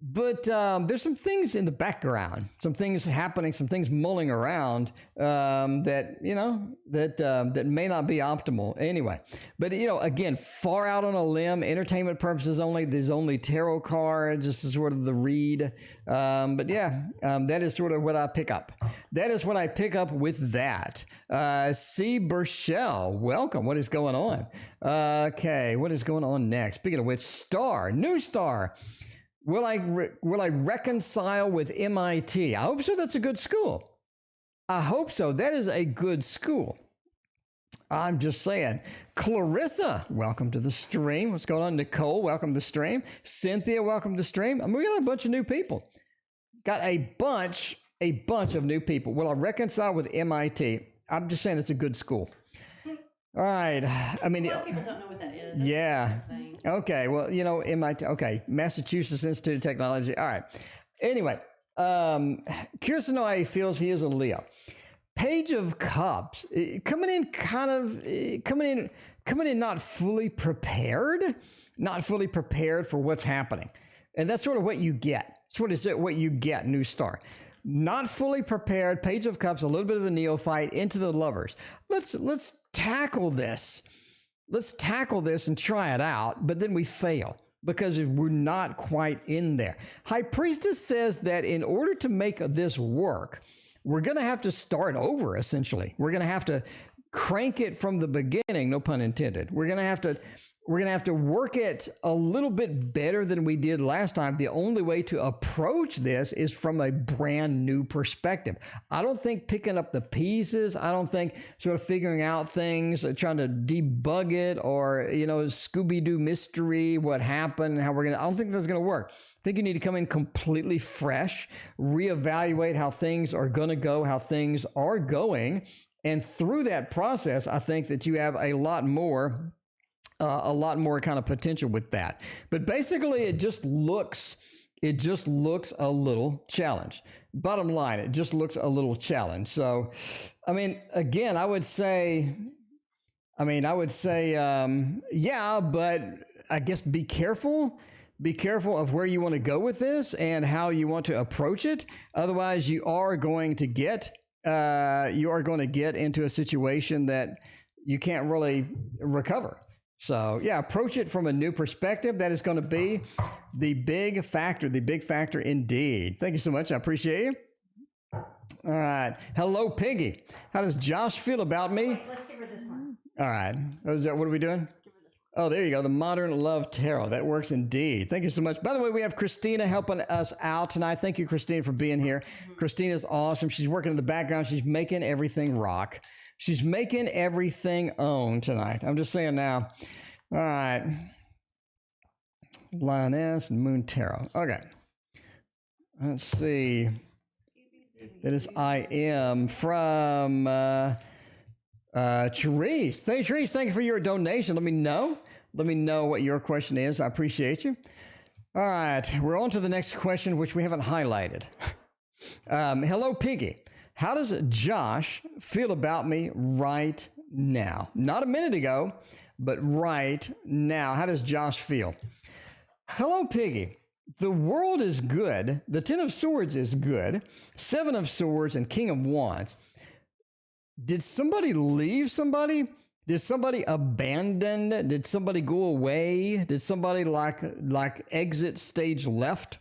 there's some things in the background, some things happening, some things mulling around that that may not be optimal anyway. But again, far out on a limb, entertainment purposes only. There's only tarot cards. This is sort of the read. But yeah, that is sort of what I pick up. That is what I pick up with that. C. Burchell, welcome. What is going on? Okay, what is going on next? Speaking of which, new star. Will I reconcile with MIT? I hope so. That's a good school. I hope so. That is a good school. I'm just saying. Clarissa, welcome to the stream. What's going on? Nicole, welcome to the stream. Cynthia, welcome to the stream. I mean, we got a bunch of new people. Got a bunch of new people. Will I reconcile with MIT? I'm just saying it's a good school. All right. I mean, a lot of people don't know what that is. Yeah. Okay. Well, MIT. Okay. Massachusetts Institute of Technology. All right. Anyway, curious to know how he feels. He is a Leo. Page of Cups coming in not fully prepared for what's happening, and that's sort of what you get. What you get. New star. Not fully prepared. Page of Cups. A little bit of the neophyte into the lovers. Let's tackle this. Let's tackle this and try it out, but then we fail because we're not quite in there. High Priestess says that in order to make this work, we're going to have to start over, essentially. We're going to have to crank it from the beginning, no pun intended. We're going to have to work it a little bit better than we did last time. The only way to approach this is from a brand new perspective. I don't think picking up the pieces, I don't think sort of figuring out things, trying to debug it or, Scooby-Doo mystery, what happened, I don't think that's going to work. I think you need to come in completely fresh, reevaluate how things are going to go, how things are going. And through that process, I think that you have a lot more kind of potential with that. But basically, it just looks a little challenged. Bottom line, it just looks a little challenged. So, I mean, again, I would say, yeah, but I guess be careful. Be careful of where you want to go with this and how you want to approach it. Otherwise, you are going to get into a situation that you can't really recover. So yeah, approach it from a new perspective. That is going to be the big factor indeed. Thank you so much. I appreciate you. All right. Hello, Piggy. How does Josh feel about me? Wait, let's give her this one. All right. What are we doing? Give her this one. Oh, there you go. The Modern Love Tarot. That works indeed. Thank you so much. By the way, we have Christina helping us out tonight. Thank you, Christina, for being here. Christina's awesome. She's working in the background. She's making everything rock. She's making everything own tonight. I'm just saying now. All right. Lioness and Moon Tarot. Okay. Let's see. That is I am from Therese. Therese, thank you for your donation. Let me know what your question is. I appreciate you. All right. We're on to the next question, which we haven't highlighted. Hello, Piggy. How does Josh feel about me right now? Not a minute ago, but right now. How does Josh feel? Hello, Piggy. The world is good. The Ten of Swords is good. Seven of Swords and King of Wands. Did somebody leave somebody? Did somebody abandon? Did somebody go away? Did somebody like exit stage left?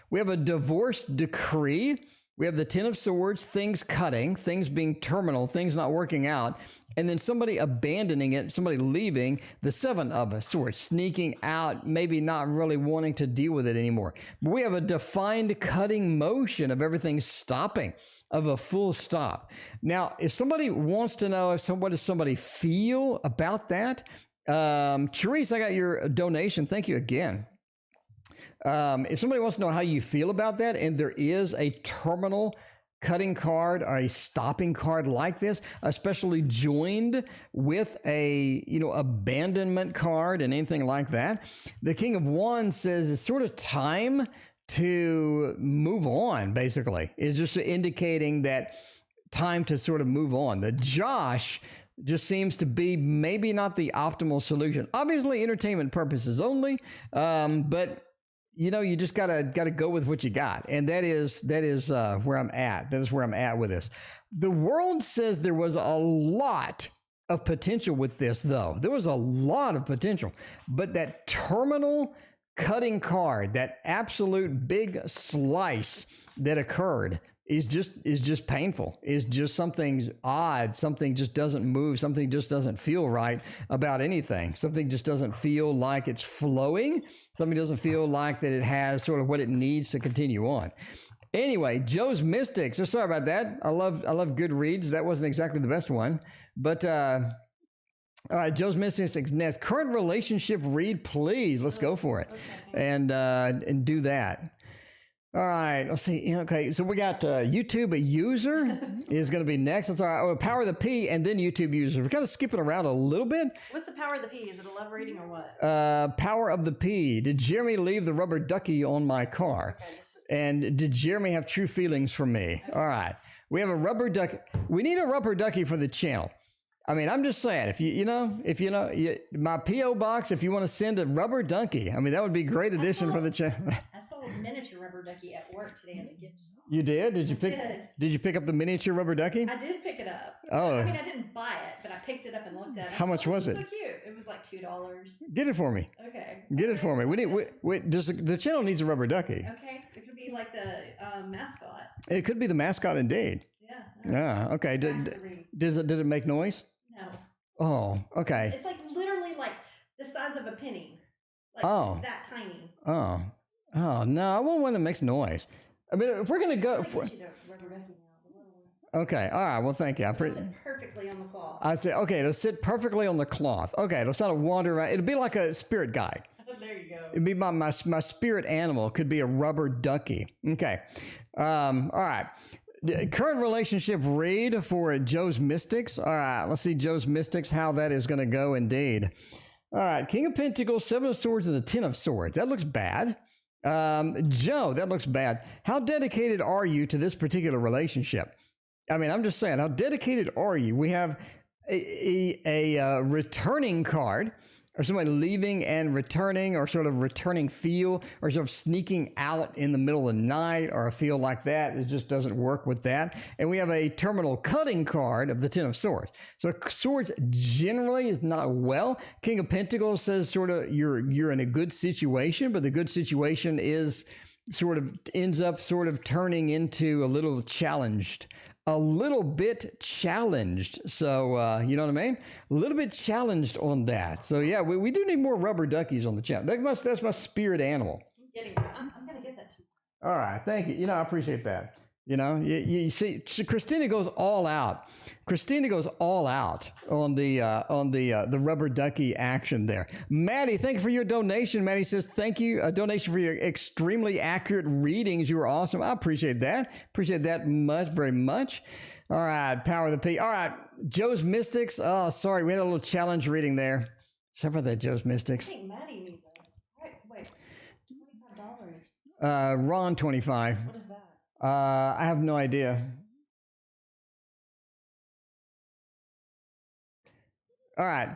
We have a divorce decree. We have the Ten of Swords, things cutting, things being terminal, things not working out, and then somebody abandoning it, somebody leaving, the Seven of Swords, sneaking out, maybe not really wanting to deal with it anymore. But we have a defined cutting motion of everything stopping, of a full stop. Now, if somebody wants to know what does somebody feel about that, Therese, I got your donation. Thank you again. If somebody wants to know how you feel about that, and there is a terminal cutting card or a stopping card like this, especially joined with a abandonment card and anything like that, the King of Wands says it's sort of time to move on. Basically, it's just indicating that time to sort of move on. The Josh just seems to be maybe not the optimal solution. Obviously, entertainment purposes only, but you just gotta go with what you got, and that is where I'm at. That is where I'm at with this. The world says there was a lot of potential with this, though. There was a lot of potential, but that terminal cutting card, that absolute big slice that occurred, is just painful. Is just something odd. Something just doesn't move. Something just doesn't feel right about anything. Something just doesn't feel like it's flowing. Something doesn't feel like that it has sort of what it needs to continue on. Anyway, Joe's Mystics. So sorry about that. I love good reads. That wasn't exactly the best one, but all right, Joe's Mystics next. Current relationship read, please. Let's go for it, and do that. All right, let's see. Okay, so we got YouTube a user is going to be next. That's all right. Oh, Power of the P and then YouTube user. We're kind of skipping around a little bit. What's the Power of the P? Is it a love reading or what? Power of the P. Did Jeremy leave the rubber ducky on my car? Okay, and did Jeremy have true feelings for me? Okay. All right, we have a rubber ducky. We need a rubber ducky for the channel. I mean, I'm just saying, if you know, my P.O. box, if you want to send a rubber ducky, I mean, that would be a great addition for the channel. I saw a miniature rubber ducky at work today at the gift shop. You did? Did you pick up the miniature rubber ducky? I did pick it up. Oh. I mean, I didn't buy it, but I picked it up and looked at it. How much was it? So cute. It was like $2. Get it for me. Okay. Get it for me. The channel needs a rubber ducky. Okay. It could be like the mascot. It could be the mascot indeed. Yeah. Yeah. Okay. Did it make noise? No. Oh, okay. It's like literally like the size of a penny. Like it's that tiny. Oh no, I want one that makes noise. I mean, if we're gonna go for. Okay, all right. Well, thank you. It'll sit perfectly on the cloth. I say, okay, it'll sit perfectly on the cloth. Okay, it'll sort of wander around. It'll be like a spirit guide. There you go. It'd be my spirit animal. Could be a rubber ducky. Okay. All right. Current relationship read for Joe's Mystics. All right, let's see Joe's Mystics, how that is going to go indeed. All right, King of Pentacles, Seven of Swords, and the Ten of Swords. That looks bad. Joe, that looks bad. How dedicated are you to this particular relationship? I mean, I'm just saying, how dedicated are you? We have a returning card, or somebody leaving and returning, or sort of returning feel, or sort of sneaking out in the middle of the night, or a feel like that. It just doesn't work with that. And we have a terminal cutting card of the Ten of Swords. So Swords generally is not well. King of Pentacles says sort of you're in a good situation, but the good situation is sort of ends up sort of turning into a little challenged. A little bit challenged. So, you know what I mean? A little bit challenged on that. So, yeah, we do need more rubber duckies on the channel. That's my spirit animal. I'm going to get that too. All right. Thank you. I appreciate that. You see, Christina goes all out. Christina goes all out on the rubber ducky action there. Maddie, thank you for your donation. Maddie says, thank you. A donation for your extremely accurate readings. You were awesome. I appreciate that. Appreciate that very much. All right. Power of the P. All right. Joe's Mystics. Oh, sorry. We had a little challenge reading there. Sorry for that, Joe's Mystics. I think Maddie needs it. Wait. $25. Ron, 25. What is that? I have no idea. All right.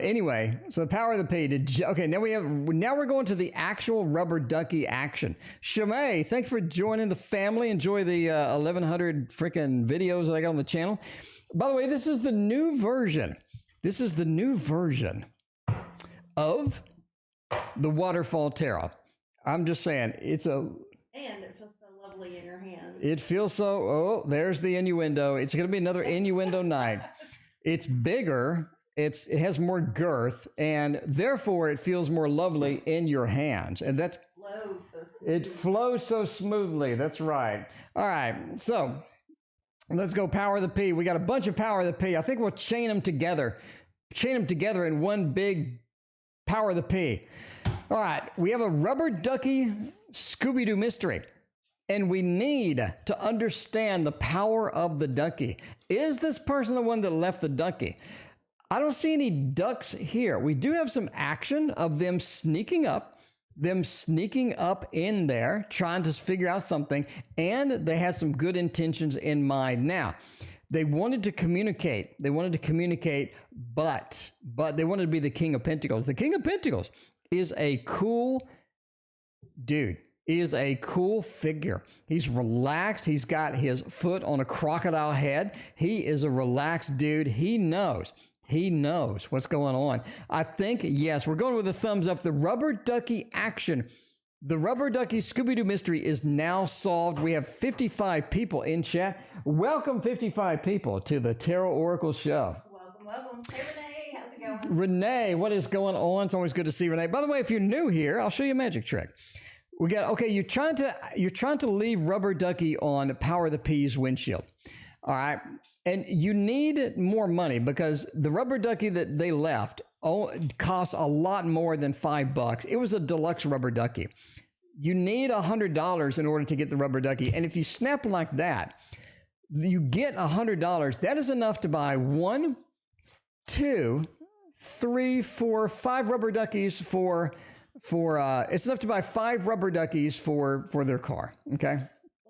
Anyway, so the Power of the P. Okay, now we're going to the actual rubber ducky action. Shamay, thanks for joining the family. Enjoy the 1,100 freaking videos that I got on the channel. By the way, this is the new version. This is the new version of the Waterfall Tarot. I'm just saying, and it feels so lovely in your hands. It feels so, oh, there's the innuendo. It's going to be another innuendo night. It's bigger, it has more girth, and therefore it feels more lovely in your hands. And that flows so smoothly. It flows so smoothly. That's right. All right. So let's go Power of the P. We got a bunch of Power of the P. I think we'll chain them together in one big Power of the P. All right. We have a rubber ducky Scooby-Doo mystery. And we need to understand the power of the ducky. Is this person the one that left the ducky? I don't see any ducks here. We do have some action of them sneaking up in there, trying to figure out something, and they had some good intentions in mind. Now, they wanted to communicate. But they wanted to be the King of Pentacles. The King of Pentacles is a cool dude is a cool figure. He's relaxed. He's got his foot on a crocodile head. He is a relaxed dude. He knows what's going on. I think, yes, we're going with a thumbs up. The rubber ducky action. The rubber ducky Scooby-Doo mystery is now solved. We have 55 people in chat. Welcome 55 people to the Tarot Oracle Show. Welcome. Hey, Renee. How's it going? Renee, what is going on? It's always good to see Renee. By the way, if you're new here, I'll show you a magic trick. We got, okay, you're trying to leave rubber ducky on Power of the Peas windshield. All right. And you need more money because the rubber ducky that they left costs a lot more than $5. It was a deluxe rubber ducky. You need $100 in order to get the rubber ducky. And if you snap like that, you get $100. That is enough to buy 1, 2, 3, 4, 5 rubber duckies it's enough to buy 5 rubber duckies for their car. Okay.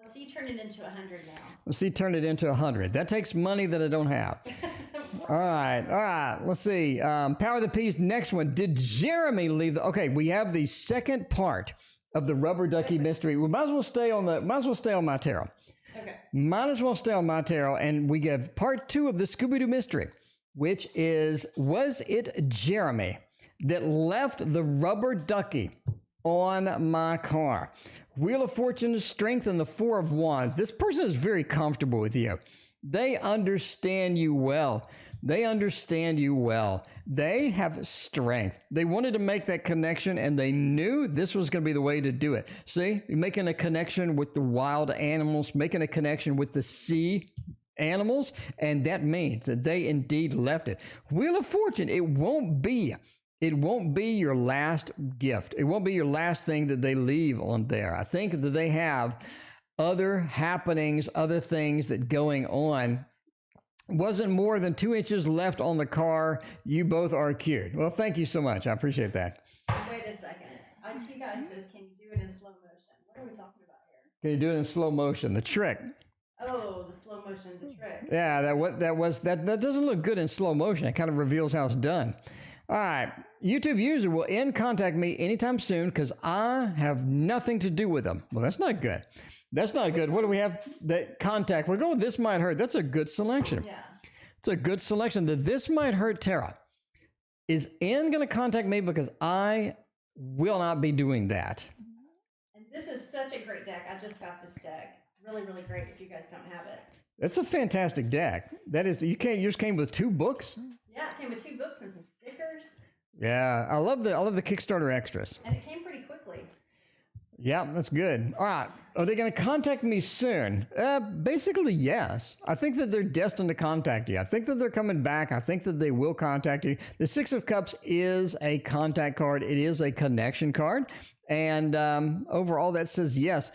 Let's see you turn it into 100 now. Let's see, turn it into 100. That takes money that I don't have. All right. Let's see. Power of the Peas. Next one. Did Jeremy leave okay, we have the second part of the rubber ducky mystery. We might as well stay on my tarot. Okay. Might as well stay on my tarot, and we get part 2 of the Scooby-Doo mystery, which is, was it Jeremy that left the rubber ducky on my car? Wheel of Fortune, Strength, and the 4 of Wands. This person is very comfortable with you. They understand you well. They have strength. They wanted to make that connection, and they knew this was going to be the way to do it. See, you're making a connection with the wild animals, making a connection with the sea animals, and that means that they indeed left it. Wheel of Fortune, it won't be your last gift. It won't be your last thing that they leave on there. I think that they have other happenings, other things that going on. Wasn't more than 2 inches left on the car. You both are cute. Well, thank you so much. I appreciate that. Wait a second. IT guy says, can you do it in slow motion? What are we talking about here? Can you do it in slow motion? The trick. Oh, the slow motion, the trick. Yeah, that doesn't look good in slow motion. It kind of reveals how it's done. All right. YouTube user will contact me anytime soon because I have nothing to do with them. Well, that's not good. That's not good. What do we have? That contact. We're going, this might hurt. That's a good selection. Yeah. It's a good selection. The This Might Hurt Tarot. Is N going to contact me because I will not be doing that? And this is such a great deck. I just got this deck. Really, really great if you guys don't have it. It's a fantastic deck. That is, you just came with 2 books? Yeah, it came with 2 books and some stickers. Yeah, I love the Kickstarter extras. And it came pretty quickly. Yeah, that's good. All right. Are they going to contact me soon? Basically, yes. I think that they're destined to contact you. I think that they're coming back. I think that they will contact you. The 6 of Cups is a contact card. It is a connection card. And overall, that says yes.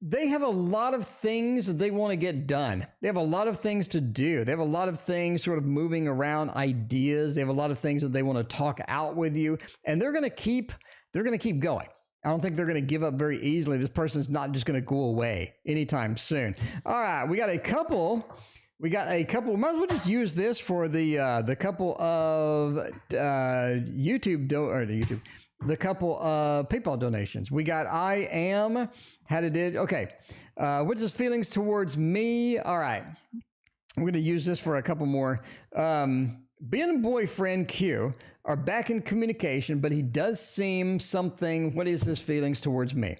They have a lot of things that they want to get done. They have a lot of things to do. They have a lot of things sort of moving around, ideas. They have a lot of things that they want to talk out with you. And they're going to keep going. I don't think they're going to give up very easily. This person's not just going to go away anytime soon. All right, we got a couple. We might as well just use this for the couple of the couple of PayPal donations. We got I am, how did it, okay. What's his feelings towards me? All right. I'm going to use this for a couple more. Ben and boyfriend Q are back in communication, but he does seem something. What is his feelings towards me?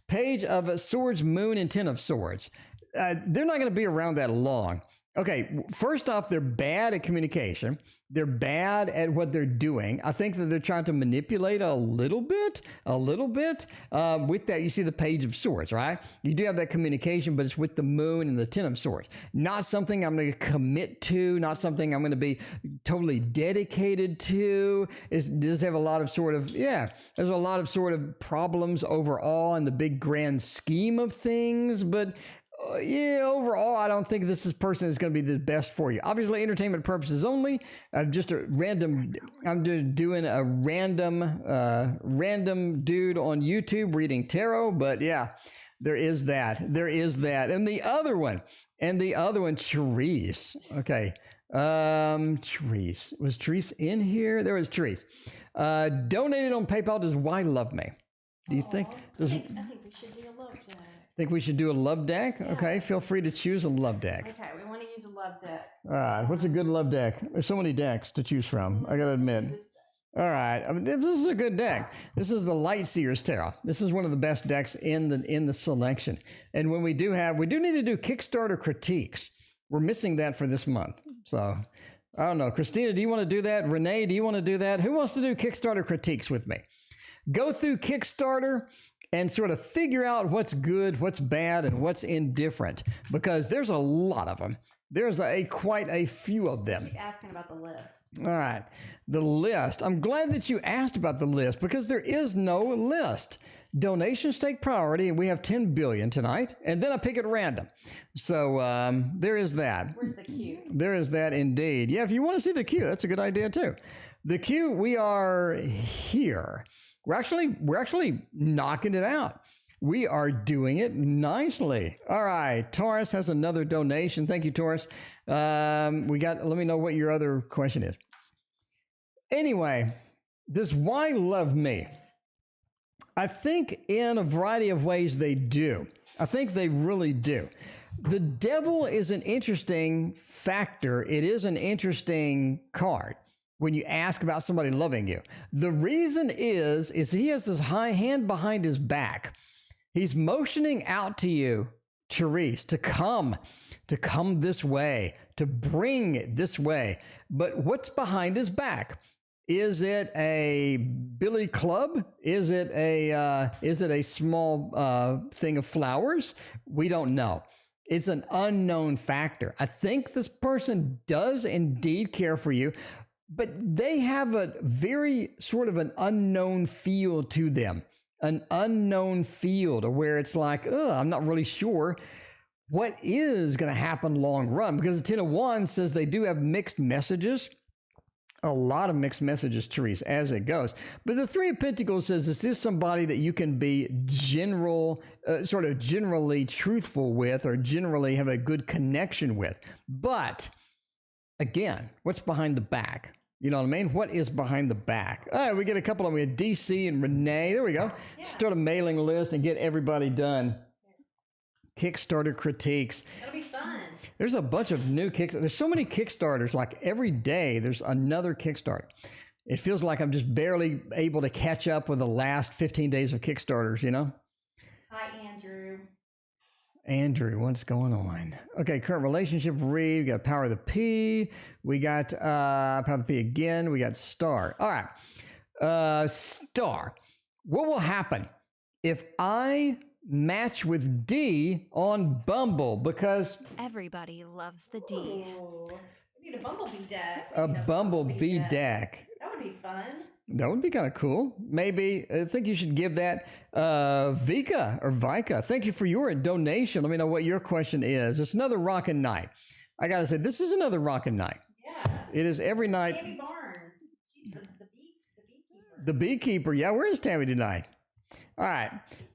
Page of Swords, Moon, and 10 of Swords. They're not going to be around that long. Okay, first off, they're bad at communication. They're bad at what they're doing. I think that they're trying to manipulate a little bit. With that, you see the Page of Swords, right? You do have that communication, but it's with the Moon and the 10 of Swords. Not something I'm going to commit to, not something I'm going to be totally dedicated to. It does have a lot of there's a lot of sort of problems overall in the big grand scheme of things, but overall, I don't think this person is going to be the best for you. Obviously, entertainment purposes only. I'm just doing a random dude on YouTube reading tarot. But yeah, there is that. And the other one, Therese. Okay. Therese. Was Therese in here? There was Therese. Donated on PayPal. Does Y love me? Do you think? I think we should do a love deck. Think we should do a love deck? Okay, feel free to choose a love deck. Okay, we want to use a love deck. All right, what's a good love deck? There's so many decks to choose from. I gotta admit. This deck. All right, I mean, this is a good deck. This is the Light Seers Tarot. This is one of the best decks in the selection. And when we do need to do Kickstarter critiques. We're missing that for this month. So I don't know. Christina, do you want to do that? Renee, do you want to do that? Who wants to do Kickstarter critiques with me? Go through Kickstarter and sort of figure out what's good, what's bad, and what's indifferent, because there's a lot of them. There's quite a few of them. Keep asking about the list. All right, the list. I'm glad that you asked about the list because there is no list. Donations take priority, and we have 10 billion tonight, and then I pick at random. So there is that. Where's the queue? There is that indeed. Yeah, if you want to see the queue, that's a good idea too. The queue, we are here. We're actually knocking it out. We are doing it nicely. All right, Taurus has another donation. Thank you, Taurus. Let me know what your other question is. Anyway, does why love me? I think in a variety of ways they do. I think they really do. The devil is an interesting factor. It is an interesting card when you ask about somebody loving you. The reason is he has this high hand behind his back. He's motioning out to you, Therese, to come this way, to bring it this way. But what's behind his back? Is it a billy club? Is it a small thing of flowers? We don't know. It's an unknown factor. I think this person does indeed care for you, but they have a very sort of an unknown feel to them. An unknown field where it's like, I'm not really sure what is going to happen long run, because the 10 of Wands says they do have mixed messages, a lot of mixed messages, Therese, as it goes. But the 3 of Pentacles says this is somebody that you can be generally truthful with, or generally have a good connection with. But again, what's behind the back? You know what I mean? What is behind the back? All right, we get a couple of them. We have DC and Renee. There we go. Yeah. Start a mailing list and get everybody done. Kickstarter critiques. That'll be fun. There's a bunch of new Kickstarters. There's so many Kickstarters. Like every day, there's another Kickstarter. It feels like I'm just barely able to catch up with the last 15 days of Kickstarters, you know? Hi, Andrew. Andrew, what's going on? Okay, current relationship read. We got Power of the P. We got Power of the P again. We got Star. All right. Star. What will happen if I match with D on Bumble? Because Everybody loves the D. Ooh, we need a bumblebee deck. A bumblebee deck. That would be fun. That would be kind of cool. Maybe, I think you should give that Vika. Thank you for your donation. Let me know what your question is. It's another rockin' night. I got to say, this is another rockin' night. Yeah. It is every night. Tammy Barnes. She's the beekeeper. The beekeeper. Yeah, where is Tammy tonight? All right.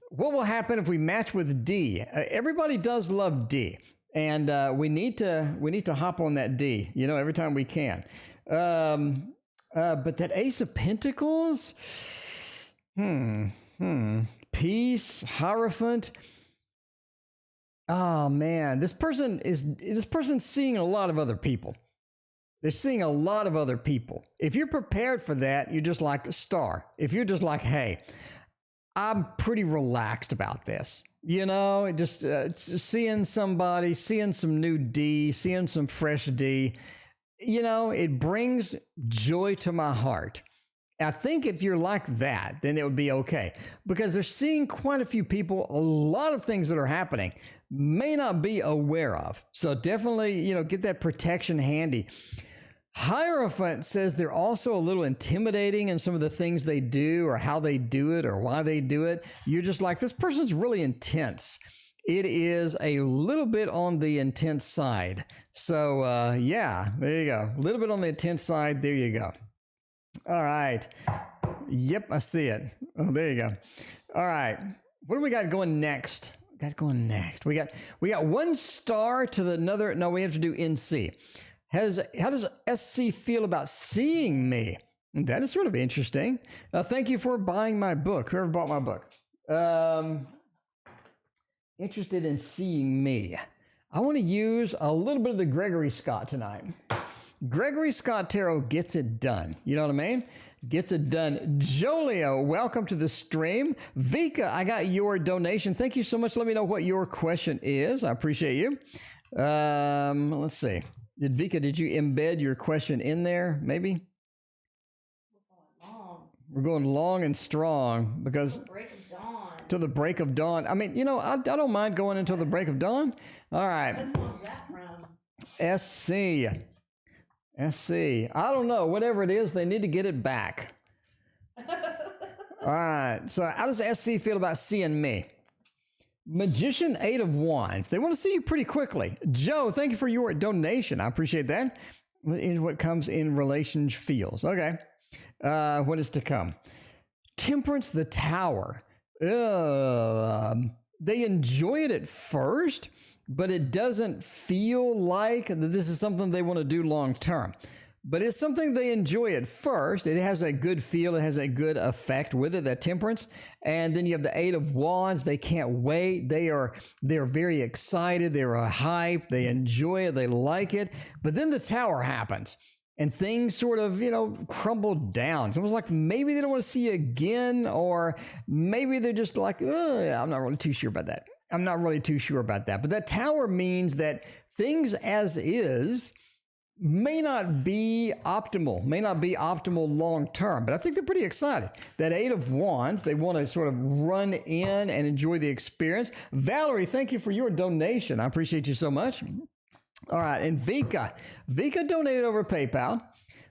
What will happen if we match with D? Everybody does love D. And we need to hop on that D, you know, every time we can. But that Ace of Pentacles, Peace, Hierophant. Oh man, this person's seeing a lot of other people. They're seeing a lot of other people. If you're prepared for that, you're just like a Star. If you're just like, hey, I'm pretty relaxed about this. You know, just seeing somebody, seeing some new D, seeing some fresh D. You know, it brings joy to my heart. I think if you're like that, then it would be okay, because they're seeing quite a few people, a lot of things that are happening may not be aware of. So definitely, you know, get that protection handy. Hierophant says they're also a little intimidating in some of the things they do, or how they do it, or why they do it. You're just like, this person's really intense. It is a little bit on the intense side. So, yeah, there you go. A little bit on the intense side. There you go. All right. Yep, I see it. Oh, there you go. All right. What do we got going next? We got 1 star to the another. No, we have to do NC. How does SC feel about seeing me? That is sort of interesting. Thank you for buying my book. Whoever bought my book. Interested in seeing me. I want to use a little bit of the Gregory Scott tonight. Gregory Scott Tarot gets it done. You know what I mean? Gets it done. Jolio, welcome to the stream. Vika, I got your donation. Thank you so much. Let me know what your question is. I appreciate you. Let's see. Did you embed your question in there? Maybe? We're going long and strong because till the break of dawn. I mean, I don't mind going until the break of dawn. All right. What song is that from? SC. I don't know. Whatever it is, they need to get it back. All right. So how does SC feel about seeing me? Magician, 8 of Wands. They want to see you pretty quickly. Joe, thank you for your donation. I appreciate that. Is what comes in relations feels. Okay. What is to come? Temperance, the Tower. They enjoy it at first, but it doesn't feel like this is something they want to do long term. But it's something they enjoy at first. It has a good feel. It has a good effect with it, that temperance. And then you have the 8 of Wands. They can't wait. They're very excited. They're hyped. They enjoy it. They like it. But then the Tower happens. And things sort of, crumble down. It's almost like maybe they don't want to see you again, or maybe they're just like, I'm not really too sure about that. But that Tower means that things as is may not be optimal long term, but I think they're pretty excited. That 8 of Wands, they want to sort of run in and enjoy the experience. Valerie, thank you for your donation. I appreciate you so much. All right, and Vika donated over PayPal.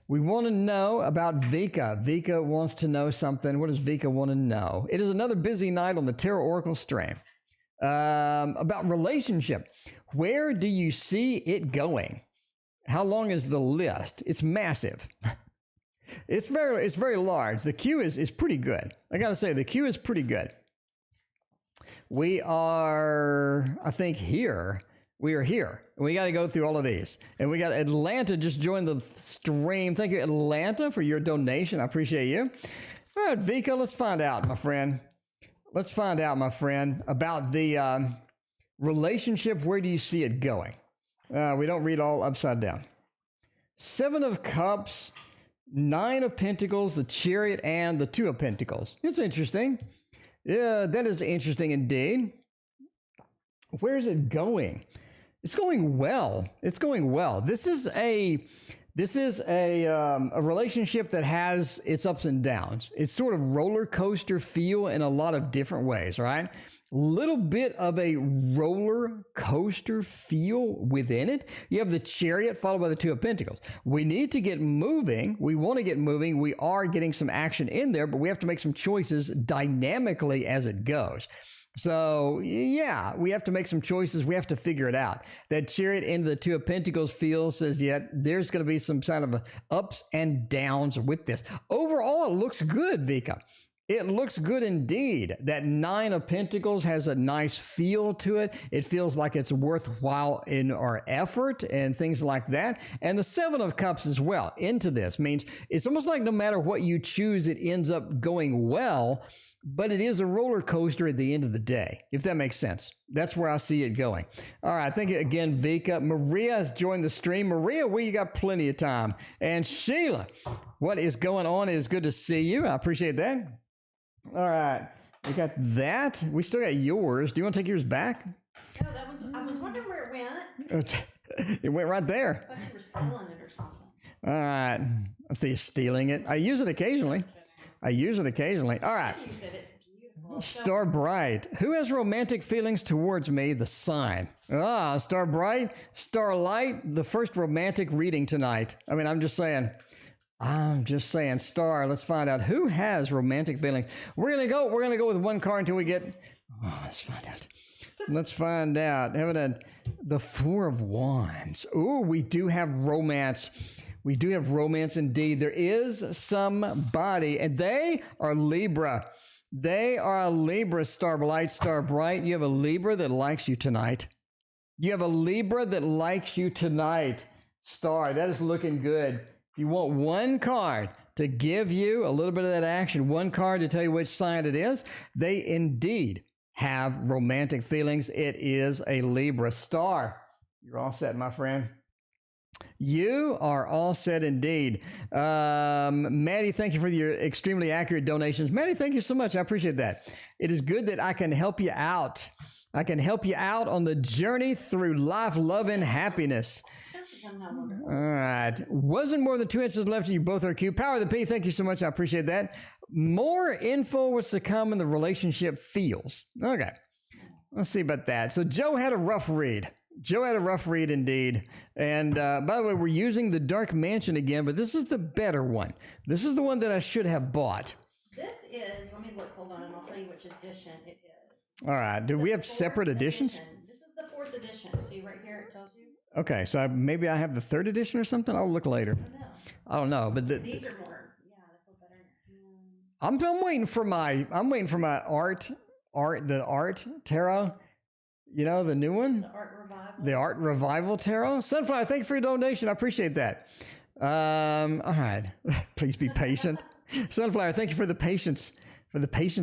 We want to know about Vika. Vika wants to know something. What does Vika want to know? It is another busy night on the Tarot Oracle stream. About relationship. Where do you see it going? How long is the list? It's massive. It's very large. The queue is pretty good. I got to say, the queue is pretty good. We are, I think, here. We are here. We got to go through all of these. And we got Atlanta just joined the stream. Thank you, Atlanta, for your donation. I appreciate you. All right, Vika, let's find out, my friend. About the relationship. Where do you see it going? We don't read all upside down. 7 of Cups, 9 of Pentacles, the Chariot, and the 2 of Pentacles. It's interesting. Yeah, that is interesting indeed. Where is it going? It's going well. This is a relationship that has its ups and downs. It's sort of roller coaster feel in a lot of different ways, right? Little bit of a roller coaster feel within it. You have the Chariot followed by the 2 of Pentacles. We need to get moving. We want to get moving. We are getting some action in there, but we have to make some choices dynamically as it goes. So, yeah, we have to make some choices. We have to figure it out. That Chariot into the 2 of Pentacles says there's going to be some kind of ups and downs with this. Overall, it looks good, Vika. It looks good indeed. That 9 of Pentacles has a nice feel to it. It feels like it's worthwhile in our effort and things like that. And the 7 of Cups as well into this means it's almost like no matter what you choose, it ends up going well. But it is a roller coaster at the end of the day, if that makes sense. That's where I see it going. All right, thank you again, Vika. Maria has joined the stream. Maria, you got plenty of time. And Sheila, what is going on? It is good to see you. I appreciate that. All right, we got that. We still got yours. Do you want to take yours back? No, that one's. I was wondering where it went. It went right there. I thought you were stealing it or something. All right. I think you're stealing it. I use it occasionally. All right. Use it. It's beautiful. Star Bright. Who has romantic feelings towards me? The sign. Star Bright. Starlight. The first romantic reading tonight. I mean, I'm just saying, Star, let's find out who has romantic feelings. We're going to go with one card until we get, let's find out. Having the 4 of Wands. Ooh, we do have romance. We do have romance indeed. There is somebody, and they are Libra. They are a Libra, Starlight, Star Bright. You have a Libra that likes you tonight. Star. That is looking good. If you want one card to give you a little bit of that action. One card to tell you which sign it is. They indeed have romantic feelings. It is a Libra star. You're all set, my friend. You are all set indeed. Maddie, thank you for your extremely accurate donations. Maddie, thank you so much. I appreciate that. It is good that I can help you out. I can help you out on the journey through life, love, and happiness. All right. Wasn't more than 2 inches left. You both are cute. Power of the P, thank you so much. I appreciate that. More info was to come in the relationship feels. Okay. Let's see about that. So Joe had a rough read. Joe had a rough read indeed. And by the way, we're using the Dark Mansion again, but this is the better one. This is the one that I should have bought. This is, let me look, hold on, and I'll tell you which edition it is. All right. Do we have separate editions? This is the 4th edition. See right here, it tells you. Okay, so maybe I have the 3rd edition or something. I'll look later. I don't know, but these are more. Yeah, they feel better in your hands. I'm waiting for my art tarot. You know, the new one? The Art Revival. The Art Revival Tarot. Sunflower, thank you for your donation. I appreciate that. All right. Please be patient. Sunflower, thank you for the patience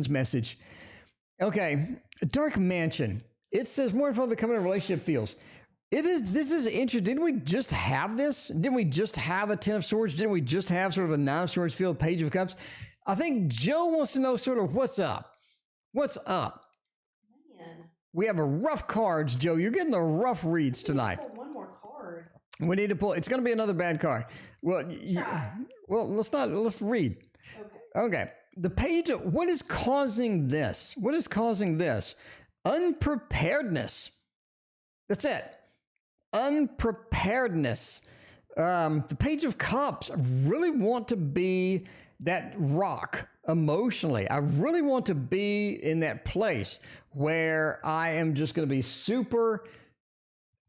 message. Okay. Dark Mansion. It says more info on the coming relationship feels. This is interesting. Didn't we just have this? Didn't we just have a 10 of Swords? Didn't we just have sort of a 9 of Swords feel, Page of Cups? I think Joe wants to know sort of what's up. What's up? Man. We have a rough cards, Joe. You're getting the rough reads tonight. Pull one more card. We need to pull. It's going to be another bad card. Well, let's read. Okay. The page of, what is causing this? What is causing this? Unpreparedness. That's it. Unpreparedness. The Page of Cups. I really want to be that rock emotionally. I really want to be in that place where I am just going to be super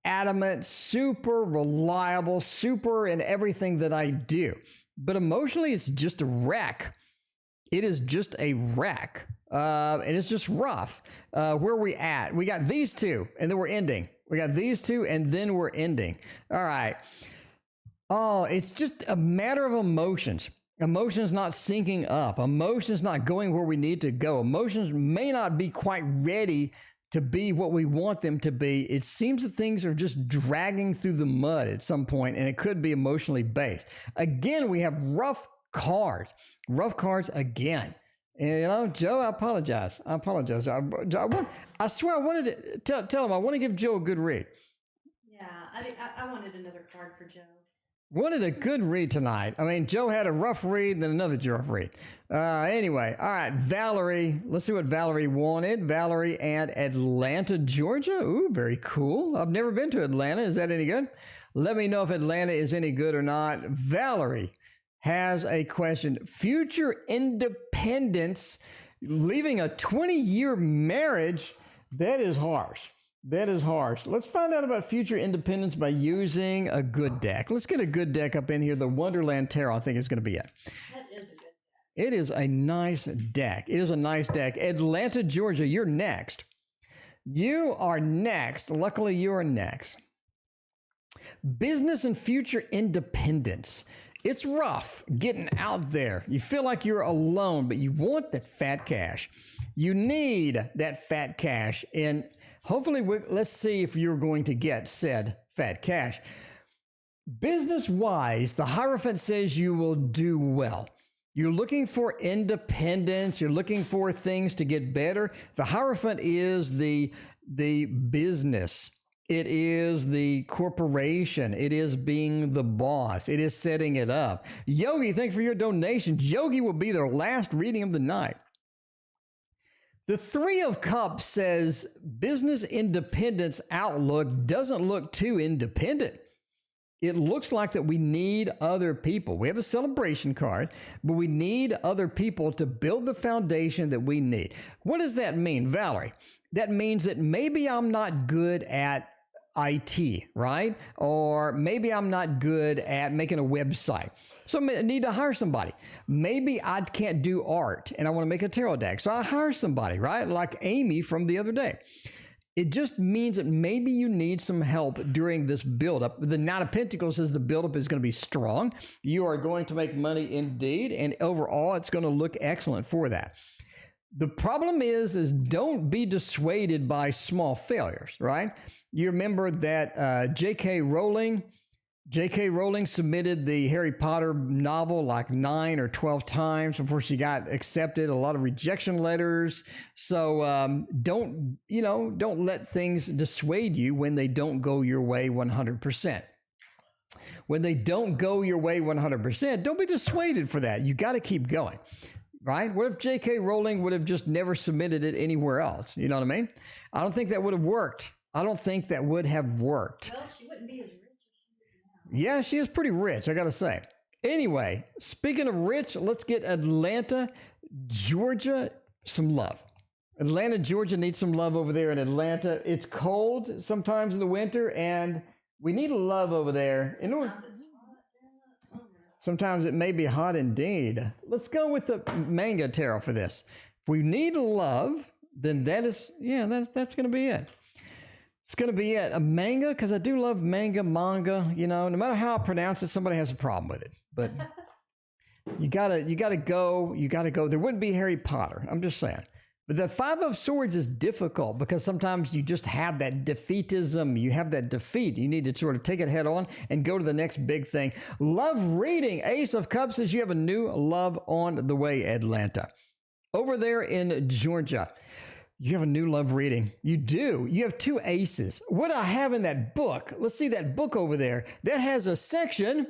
adamant, super reliable, super in everything that I do. But emotionally, it's just a wreck. It is just a wreck. And it's just rough. Where are we at? We got these two, and then we're ending. We got these two, and then we're ending. All right. Oh, it's just a matter of emotions. Emotions not syncing up. Emotions not going where we need to go. Emotions may not be quite ready to be what we want them to be. It seems that things are just dragging through the mud at some point, and it could be emotionally based. Again, we have rough cards. Rough cards again. And, you know, Joe, I apologize. I swear I wanted to tell him I want to give Joe a good read. Yeah, I wanted another card for Joe. Wanted a good read tonight. I mean, Joe had a rough read, then another rough read. Anyway, all right, Valerie. Let's see what Valerie wanted. Valerie at Atlanta, Georgia. Ooh, very cool. I've never been to Atlanta. Is that any good? Let me know if Atlanta is any good or not. Valerie has a question. Future independence, leaving a 20-year marriage, that is harsh. That is harsh. Let's find out about future independence by using a good deck. Let's get a good deck up in here. The Wonderland Tarot, I think, is going to be it. That is a good deck. It is a nice deck. It is a nice deck. Atlanta, Georgia, you're next. You are next. Luckily, you are next. Business and future independence. It's rough getting out there. You feel like you're alone, but you want that fat cash. You need that fat cash. And hopefully, let's see if you're going to get said fat cash. Business-wise, the Hierophant says you will do well. You're looking for independence. You're looking for things to get better. The Hierophant is the business. It is the corporation. It is being the boss. It is setting it up. Yogi, thank you for your donation. Yogi will be their last reading of the night. The Three of Cups says business independence outlook doesn't look too independent. It looks like that we need other people. We have a celebration card, but we need other people to build the foundation that we need. What does that mean, Valerie? That means that maybe I'm not good at IT, right? Or maybe I'm not good at making a website. So I need to hire somebody. Maybe I can't do art and I want to make a tarot deck. So I hire somebody, right? Like Amy from the other day. It just means that maybe you need some help during this buildup. The Knight of Pentacles says the buildup is going to be strong. You are going to make money indeed, and overall, it's going to look excellent for that. The problem is don't be dissuaded by small failures, right? You remember that J.K. Rowling submitted the Harry Potter novel like 9 or 12 times before she got accepted. A lot of rejection letters. So don't let things dissuade you when they don't go your way 100%. When they don't go your way 100%, don't be dissuaded for that. You got to keep going, right? What if J.K. Rowling would have just never submitted it anywhere else? You know what I mean? I don't think that would have worked. Well, she wouldn't be as rich. Yeah, she is pretty rich, I got to say. Anyway, speaking of rich, let's get Atlanta, Georgia, some love. Atlanta, Georgia needs some love over there in Atlanta. It's cold sometimes in the winter, and we need love over there. Sometimes it may be hot indeed. Let's go with the manga tarot for this. If we need love, then that's going to be it. It's going to be it. A manga, because I do love manga, no matter how I pronounce it, somebody has a problem with it. But you gotta go. There wouldn't be Harry Potter. I'm just saying. But the Five of Swords is difficult because sometimes you just have that defeatism. You have that defeat. You need to sort of take it head on and go to the next big thing. Love reading. Ace of Cups says you have a new love on the way, Atlanta. Over there in Georgia. You have a new love reading. You do. You have 2 aces. What I have in that book, let's see that book over there. That has a section,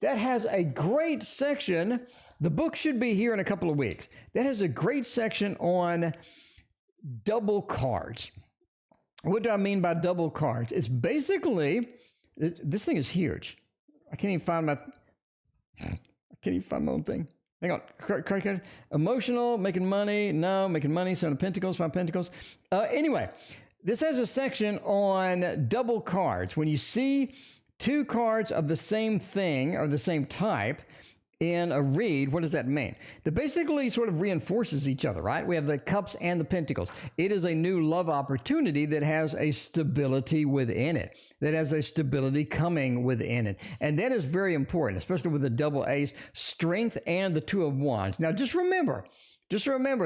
that has a great section. The book should be here in a couple of weeks. That has a great section on double cards. What do I mean by double cards? It's basically, this thing is huge. I can't even find my own thing. Hang on. Emotional, making money. No, making money. 7 of Pentacles, 5 Pentacles. Anyway, this has a section on double cards. When you see 2 cards of the same thing or the same type in a read, what does that mean? That basically sort of reinforces each other, right? We have the Cups and the Pentacles. It is a new love opportunity that has a stability within it, that has a stability coming within it. And that is very important, especially with the double ace, strength and the 2 of Wands. Now, just remember,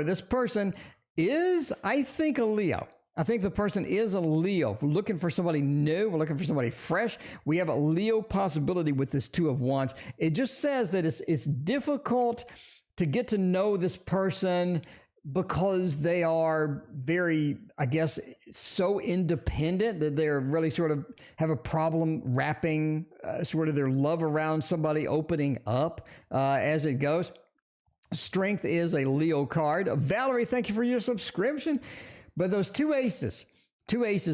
this person is, I think, a Leo. I think the person is a Leo. If we're looking for somebody new, we're looking for somebody fresh, we have a Leo possibility with this 2 of Wands. It just says that it's difficult to get to know this person because they are very, I guess, so independent that they're really sort of have a problem wrapping sort of their love around somebody, opening up as it goes. Strength is a Leo card. Valerie, thank you for your subscription. But those 2 aces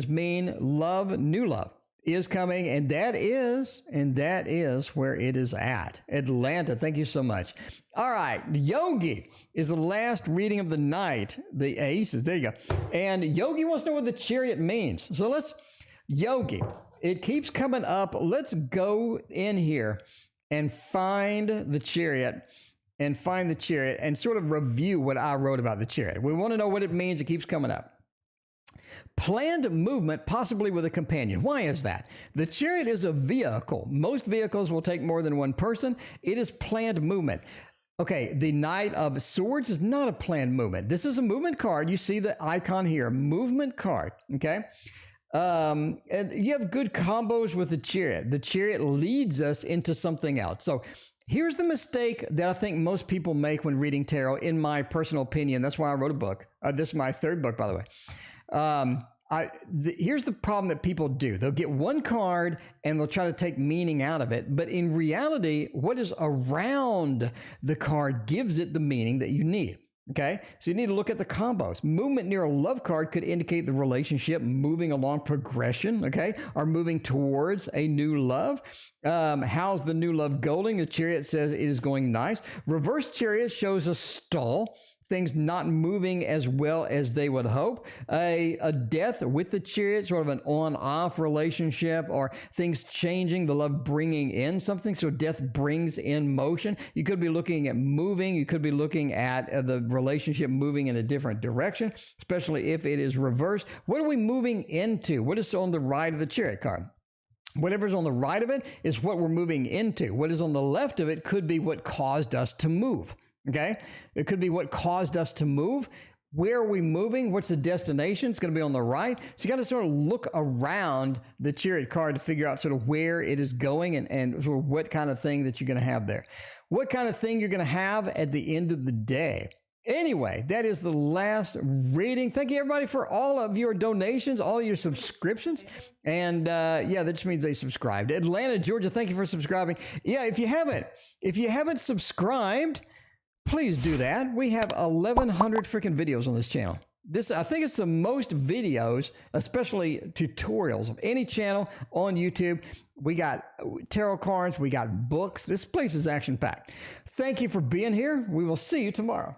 mean love, new love is coming, and that is where it is at. Atlanta, thank you so much. All right, Yogi is the last reading of the night. The aces, there you go. And Yogi wants to know what the Chariot means. So Yogi, it keeps coming up. Let's go in here and find the Chariot. And sort of review what I wrote about the Chariot. We want to know what it means. It keeps coming up. Planned movement, possibly with a companion. Why is that? The Chariot is a vehicle. Most vehicles will take more than one person. It is planned movement. Okay, the Knight of Swords is not a planned movement. This is a movement card. You see the icon here, movement card, okay? And you have good combos with the Chariot. The Chariot leads us into something else. So here's the mistake that I think most people make when reading tarot, in my personal opinion. That's why I wrote a book. This is my 3rd book, by the way. Here's the problem that people do. They'll get one card and they'll try to take meaning out of it. But in reality, what is around the card gives it the meaning that you need. Okay, so you need to look at the combos. Movement near a love card could indicate the relationship moving along progression, okay, or moving towards a new love. How's the new love going? The Chariot says it is going nice. Reverse Chariot shows a stall. things not moving as well as they would hope, a death with the Chariot, sort of an on-off relationship, or things changing, the love bringing in something. So death brings in motion. You could be looking at moving. You could be looking at the relationship moving in a different direction, especially if it is reversed. What are we moving into? What is on the right of the Chariot card? Whatever's on the right of it is what we're moving into. What is on the left of it could be what caused us to move. Okay? It could be what caused us to move. Where are we moving? What's the destination? It's going to be on the right. So you got to sort of look around the Chariot card to figure out sort of where it is going and sort of what kind of thing that you're going to have there. What kind of thing you're going to have at the end of the day. Anyway, that is the last reading. Thank you, everybody, for all of your donations, all of your subscriptions. And yeah, that just means they subscribed. Atlanta, Georgia, thank you for subscribing. Yeah, if you haven't subscribed, please do that. We have 1,100 freaking videos on this channel. I think it's the most videos, especially tutorials, of any channel on YouTube. We got tarot cards. We got books. This place is action-packed. Thank you for being here. We will see you tomorrow.